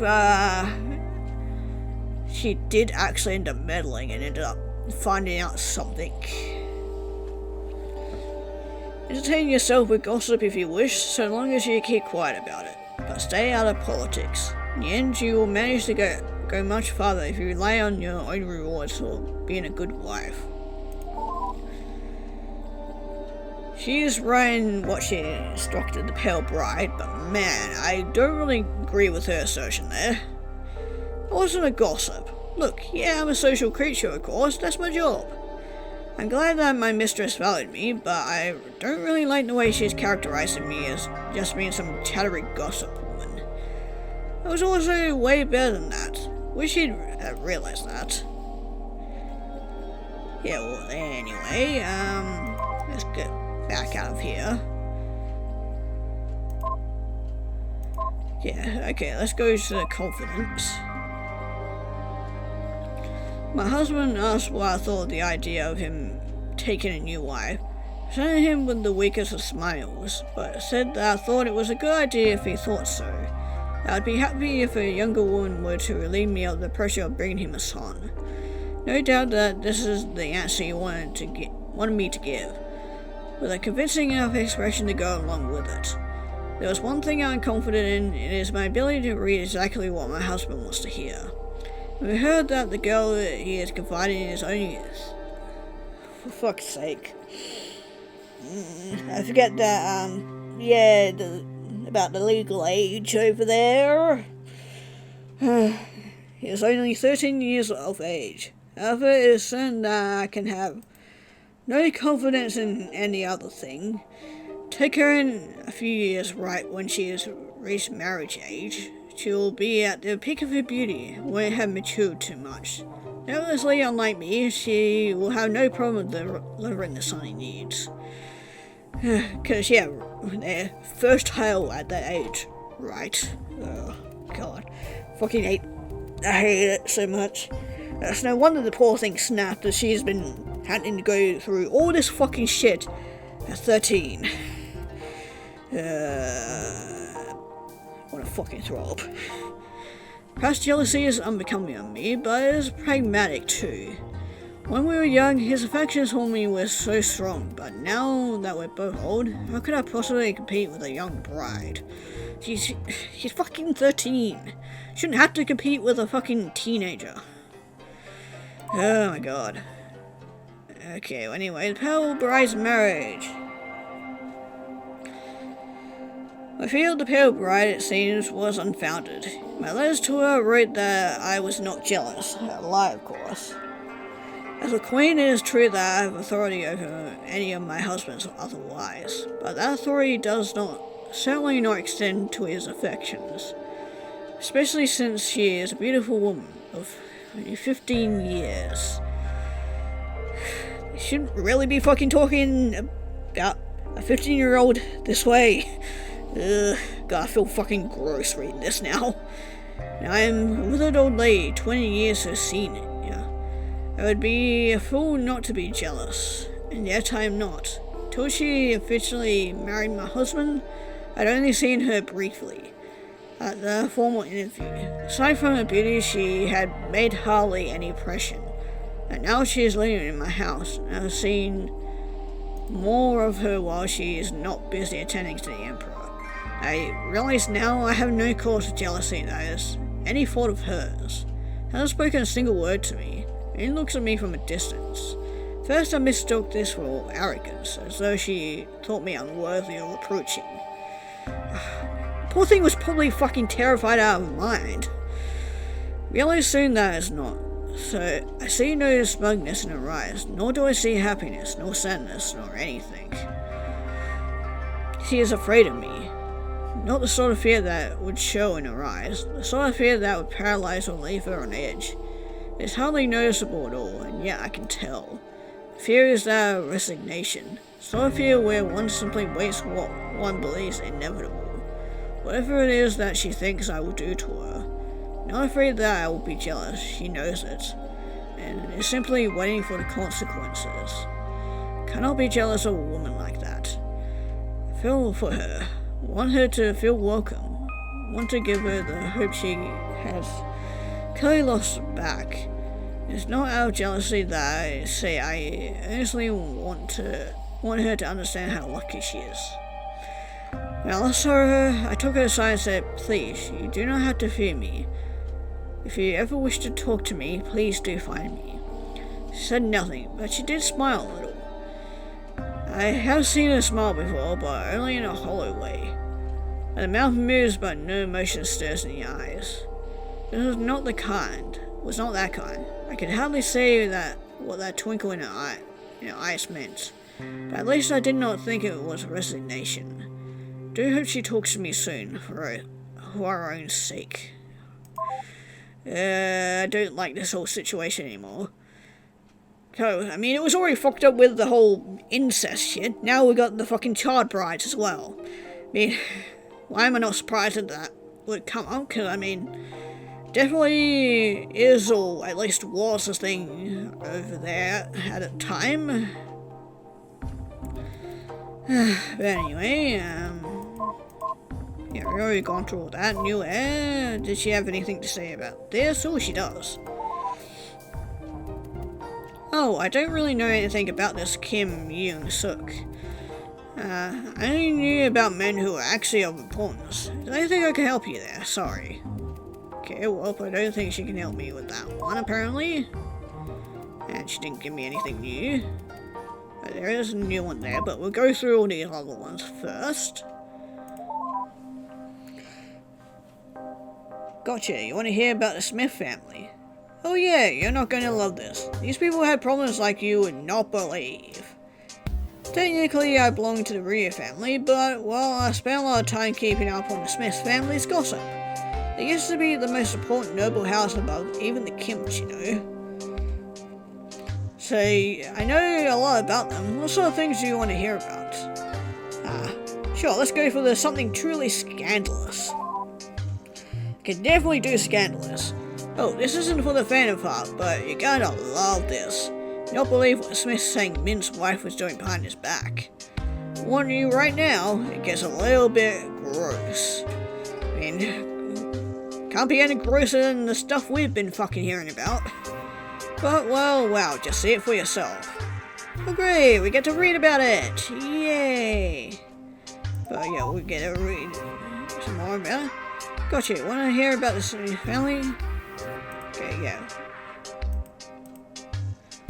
she did actually end up meddling and ended up finding out something. Entertain yourself with gossip if you wish, so long as you keep quiet about it, but stay out of politics. In the end, you will manage to go much farther if you rely on your own rewards for being a good wife. She is right in what she instructed the pale bride, but man, I don't really agree with her assertion there. I wasn't a gossip. Look, yeah, I'm a social creature, of course, that's my job. I'm glad that my mistress valued me, but I don't really like the way she's characterizing me as just being some chattery gossip woman. I was also way better than that. Wish she'd have realized that. Yeah, well, anyway, let's get back out of here. Yeah, okay, let's go to the confidence. My husband asked what I thought of the idea of him taking a new wife. I sent him with the weakest of smiles, but said that I thought it was a good idea if he thought so. I'd be happy if a younger woman were to relieve me of the pressure of bringing him a son. No doubt that this is the answer you wanted me to give, with a convincing enough expression to go along with it. There was one thing I'm confident in, it is my ability to read exactly what my husband wants to hear. We heard that the girl he is confiding in is only... For fuck's sake. I forget that, about the legal age over there. He is only 13 years of age. However, it is certain that I can have no confidence in any other thing. Take her in a few years right when she has reached marriage age. She will be at the peak of her beauty, won't have matured too much. Nevertheless, unlike me, she will have no problem delivering the son he needs. Because, yeah, their first child at that age, right? Oh, God. I hate it so much. It's no wonder the poor thing snapped that she's been having to go through all this fucking shit at 13. I want to fucking throw up. Perhaps jealousy is unbecoming of me, but it is pragmatic too. When we were young, his affections for me were so strong, but now that we're both old, how could I possibly compete with a young bride? She's fucking 13. Shouldn't have to compete with a fucking teenager. Oh my god. Okay, well, anyway, the pale bride's marriage. My fear of the pale bride, it seems, was unfounded. My letters to her wrote that I was not jealous. A lie, of course. As a queen, it is true that I have authority over any of my husband's other wives, but that authority does certainly not extend to his affections. Especially since she is a beautiful woman of only 15 years. You shouldn't really be fucking talking about a 15-year-old this way. Ugh, God, I feel fucking gross reading this now. And I am a withered old lady, 20 years her senior. I would be a fool not to be jealous, and yet I am not. Till she officially married my husband, I'd only seen her briefly at the formal interview. Aside from her beauty, she had made hardly any impression. And now she is living in my house, and I've seen more of her while she is not busy attending to the Emperor. I realize now I have no cause of jealousy that is any fault of hers. Hasn't spoken a single word to me. He looks at me from a distance. First I mistook this for arrogance, as though she thought me unworthy of approaching. The poor thing was probably fucking terrified out of her mind. Realized soon that it's not. So I see no smugness in her eyes, nor do I see happiness, nor sadness, nor anything. She is afraid of me. Not the sort of fear that would show in her eyes, the sort of fear that would paralyze or leave her on edge. It's hardly noticeable at all, and yet I can tell. Fear is that resignation. It's not a fear where one simply waits what one believes inevitable. Whatever it is that she thinks I will do to her. Not afraid that I will be jealous, she knows it. And is simply waiting for the consequences. Cannot be jealous of a woman like that. I feel for her. Want her to feel welcome. Want to give her the hope she has clearly lost back. It's not out of jealousy that I say I earnestly want her to understand how lucky she is. When I last saw her, I took her aside and said, "Please, you do not have to fear me. If you ever wish to talk to me, please do find me." She said nothing, but she did smile a little. I have seen her smile before, but only in a hollow way. And the mouth moves, but no emotion stirs in the eyes. This was not that kind. I could hardly say what that twinkle in her eyes meant. But at least I did not think it was resignation. Do hope she talks to me soon, for our own sake. I don't like this whole situation anymore. So, I mean, it was already fucked up with the whole incest shit. Now we got the fucking child brides as well. I mean, why am I not surprised that that would come up? Because, I mean, definitely is, or at least was, a thing over there at a time. But anyway, yeah, we've already gone through all that. New air. Did she have anything to say about this? Oh, she does. Oh, I don't really know anything about this Kim Young-suk. I only knew about men who are actually of importance. I don't think I can help you there, sorry. Okay, well, I don't think she can help me with that one, apparently. And she didn't give me anything new. There is a new one there, but we'll go through all these other ones first. Gotcha, you want to hear about the Smith family? Oh yeah, you're not going to love this. These people had problems like you would not believe. Technically, I belong to the Rhea family, but, well, I spent a lot of time keeping up on the Smith family's gossip. They used to be the most important noble house above even the Kims, you know. So, I know a lot about them. What sort of things do you want to hear about? Sure, let's go for the something truly scandalous. Can definitely do scandalous. Oh, this isn't for the fan part, but you're gonna love this. You don't believe what Smith's saying Min's wife was doing behind his back. Warning you right now, it gets a little bit gross. I mean, can't be any grosser than the stuff we've been fucking hearing about. But, well, wow, just see it for yourself. Oh great, we get to read about it! Yay! But yeah, we get to read some more about it. Gotcha, wanna hear about the Smith family? Okay, yeah.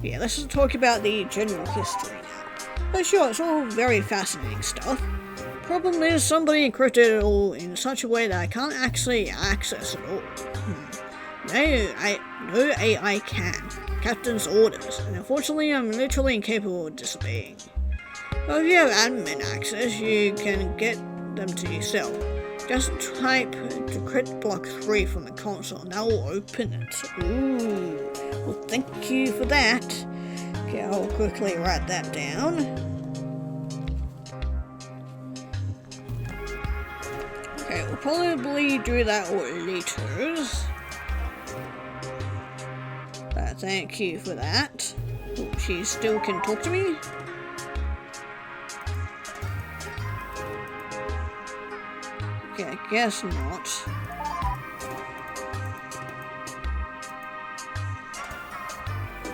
Yeah, let's just talk about the general history now. But sure, it's all very fascinating stuff. Problem is, somebody encrypted it all in such a way that I can't actually access it all. No AI can. Captain's orders, and unfortunately I'm literally incapable of disobeying. But if you have admin access, you can get them to yourself. Just type decrypt block 3 from the console and that will open it. Ooh, well thank you for that. Okay, I'll quickly write that down. Okay, we'll probably do that later. But thank you for that. Oh, she still can talk to me? Okay, I guess not.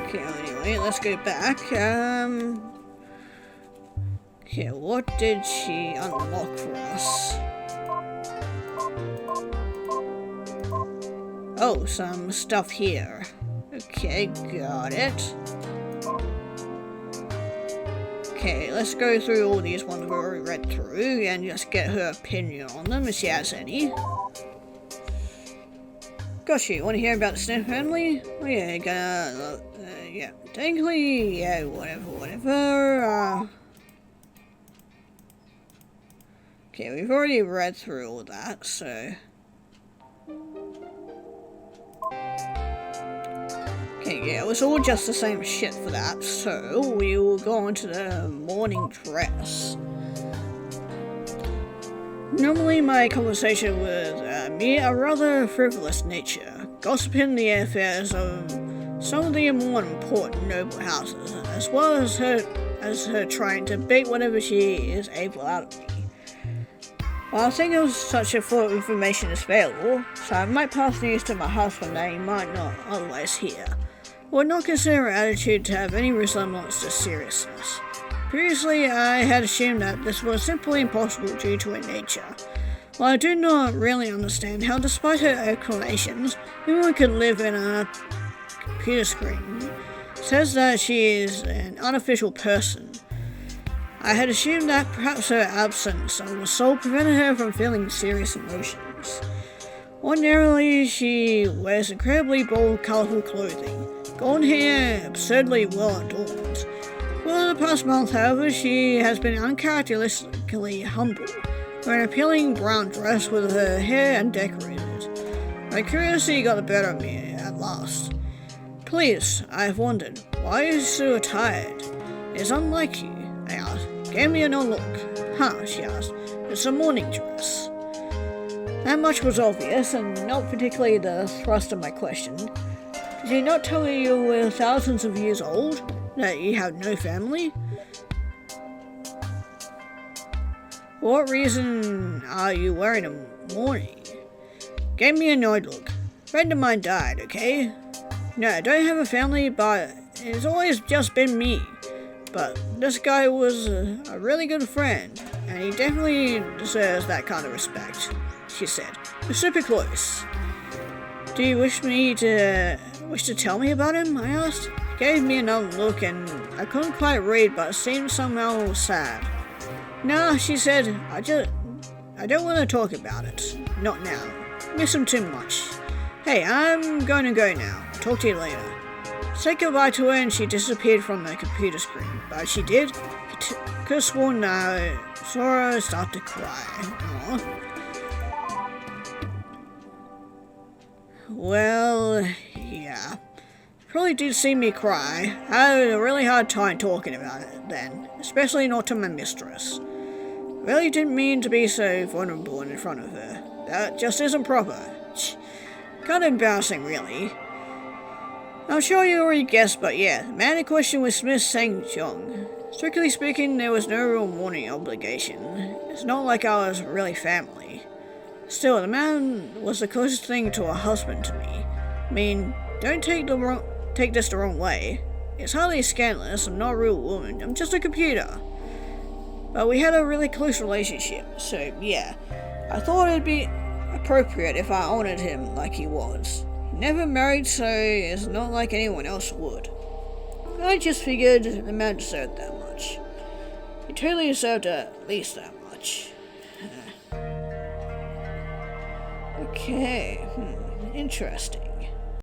Okay, anyway, let's go back. Okay, what did she unlock for us? Oh, some stuff here. Okay, got it. Okay, let's go through all these ones we've already read through and just get her opinion on them if she has any. Gosh, you want to hear about the Smith family? Oh yeah, yeah, technically, yeah, whatever. Okay, we've already read through all that, so. Okay, Yeah, it was all just the same shit for that, so we will go on to the morning dress. Normally my conversation with me a rather frivolous nature, gossiping the affairs of some of the more important noble houses, as well as her trying to bait whatever she is able out of me. Well, I think of such a full information is available, so I might pass news to my husband that he might not otherwise hear. Would not consider her attitude to have any resemblance to seriousness. Previously, I had assumed that this was simply impossible due to her nature. While I do not really understand how, despite her exclamations, anyone could live in a computer screen, says that she is an unofficial person. I had assumed that perhaps her absence of a soul prevented her from feeling serious emotions. Ordinarily, she wears incredibly bold, colourful clothing, golden hair absurdly well adorned. For the past month, however, she has been uncharacteristically humble, wearing an appealing brown dress with her hair undecorated. My curiosity got the better of me at last. Please, I have wondered, why are you so attired? It is unlike you, I asked. Gave me an look. Huh, she asked. It's a morning dress. That much was obvious, and not particularly the thrust of my question. Did he not tell you you were thousands of years old? That you have no family? For what reason are you wearing a mourning? Gave me an annoyed look. Friend of mine died, okay? No, I don't have a family, but it's always just been me. But this guy was a really good friend, and he definitely deserves that kind of respect, she said. We're super close. Do you wish to tell me about him? I asked. He gave me another look, and I couldn't quite read, but it seemed somehow sad. Nah, she said, I don't want to talk about it. Not now. Miss him too much. Hey, I'm going to go now. Talk to you later. Said goodbye to her and she disappeared from the computer screen. But she did. Could have sworn I saw her start to cry. Aww. Well, yeah. Probably did see me cry. I had a really hard time talking about it then, especially not to my mistress. Really didn't mean to be so vulnerable in front of her. That just isn't proper. Kind of embarrassing, really. I'm sure you already guessed, but yeah, the man in question was Smith Sang-jung. Strictly speaking, there was no real mourning obligation. It's not like I was really family. Still, the man was the closest thing to a husband to me. I mean, don't take this the wrong way. It's hardly scandalous. I'm not a real woman. I'm just a computer. But we had a really close relationship, so yeah. I thought it'd be appropriate if I honored him like he was. Never married, so it's not like anyone else would. I just figured the man deserved that much. He totally deserved at least that much. Okay, interesting.